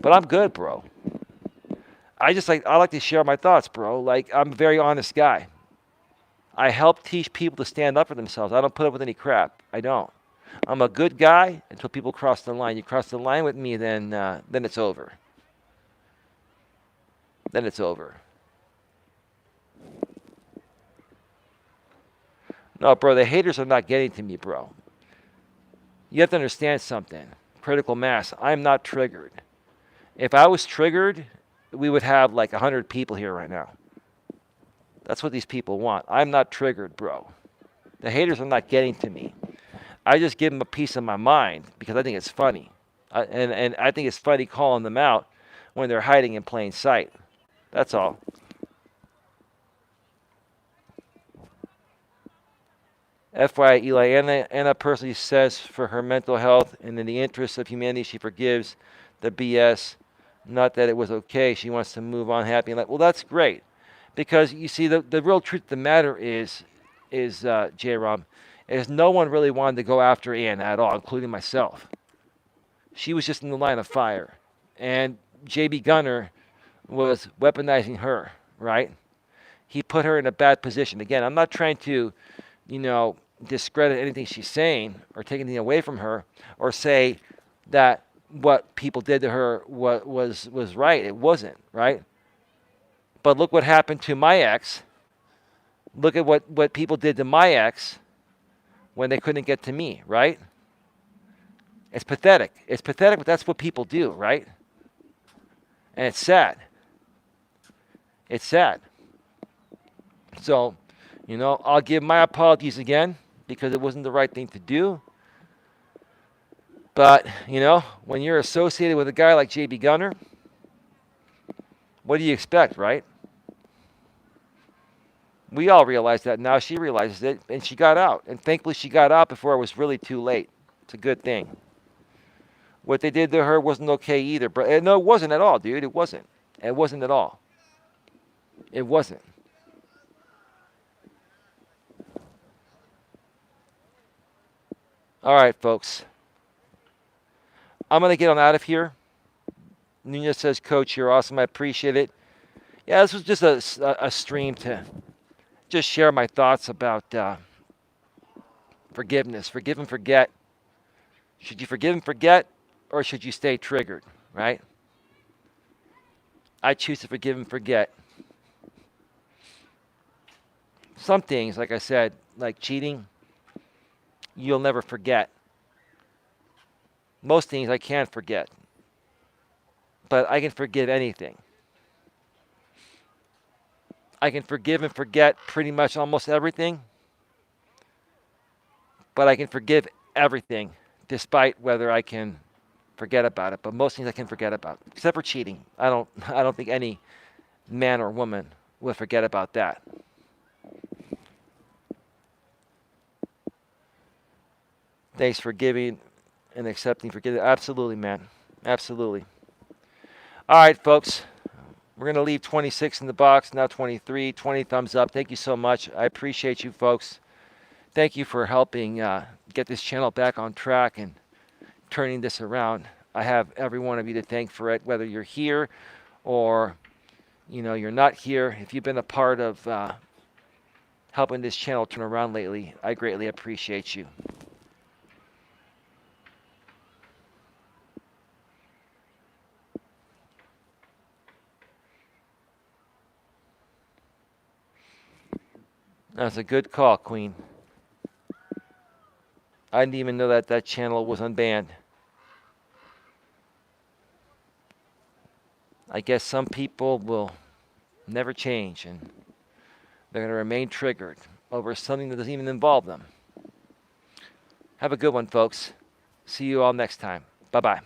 But I'm good, bro. I like to share my thoughts, bro. Like, I'm a very honest guy. I help teach people to stand up for themselves. I don't put up with any crap. I don't. I'm a good guy until people cross the line. You cross the line with me, then it's over. Then it's over. No, bro, the haters are not getting to me, bro. You have to understand something. Critical mass. I'm not triggered. If I was triggered, we would have like 100 people here right now. That's what these people want. I'm not triggered, bro. The haters are not getting to me. I just give them a piece of my mind because I think it's funny. And I think it's funny calling them out when they're hiding in plain sight. That's all. FYI, Eli, Anna personally says for her mental health and in the interest of humanity, she forgives the BS. Not that it was okay. She wants to move on happy. And well, that's great. Because, you see, the real truth of the matter is J-Rom, is no one really wanted to go after Anna at all, including myself. She was just in the line of fire. And JB Gunner was weaponizing her, right? He put her in a bad position. Again, I'm not trying to, discredit anything she's saying or take anything away from her or say that what people did to her was right. It wasn't, right? But look what happened to my ex. Look at what people did to my ex when they couldn't get to me, right? It's pathetic. It's pathetic, but that's what people do, right? And it's sad. It's sad. So, I'll give my apologies again because it wasn't the right thing to do. But, when you're associated with a guy like JB Gunner, what do you expect, right? We all realize that now. She realizes it, and she got out. And thankfully, she got out before it was really too late. It's a good thing. What they did to her wasn't okay either. But no, it wasn't at all, dude. It wasn't. It wasn't at all. It wasn't. All right, folks. I'm going to get on out of here. Nunez says, Coach, you're awesome. I appreciate it. Yeah, this was just a stream to just share my thoughts about forgiveness. Forgive and forget. Should you forgive and forget, or should you stay triggered, right? I choose to forgive and forget. Some things, like I said, like cheating, you'll never forget. Most things I can't forget. But I can forgive anything. I can forgive and forget pretty much almost everything. But I can forgive everything, despite whether I can forget about it. But most things I can forget about, except for cheating. I don't think any man or woman will forget about that. Thanks for giving and accepting forgiveness. Absolutely, man. Absolutely. All right, folks. We're going to leave 26 in the box, now 23. 20 thumbs up. Thank you so much. I appreciate you, folks. Thank you for helping get this channel back on track and turning this around. I have every one of you to thank for it, whether you're here or you're not here. If you've been a part of helping this channel turn around lately, I greatly appreciate you. That's a good call, Queen. I didn't even know that channel was unbanned. I guess some people will never change and they're going to remain triggered over something that doesn't even involve them. Have a good one, folks. See you all next time. Bye-bye.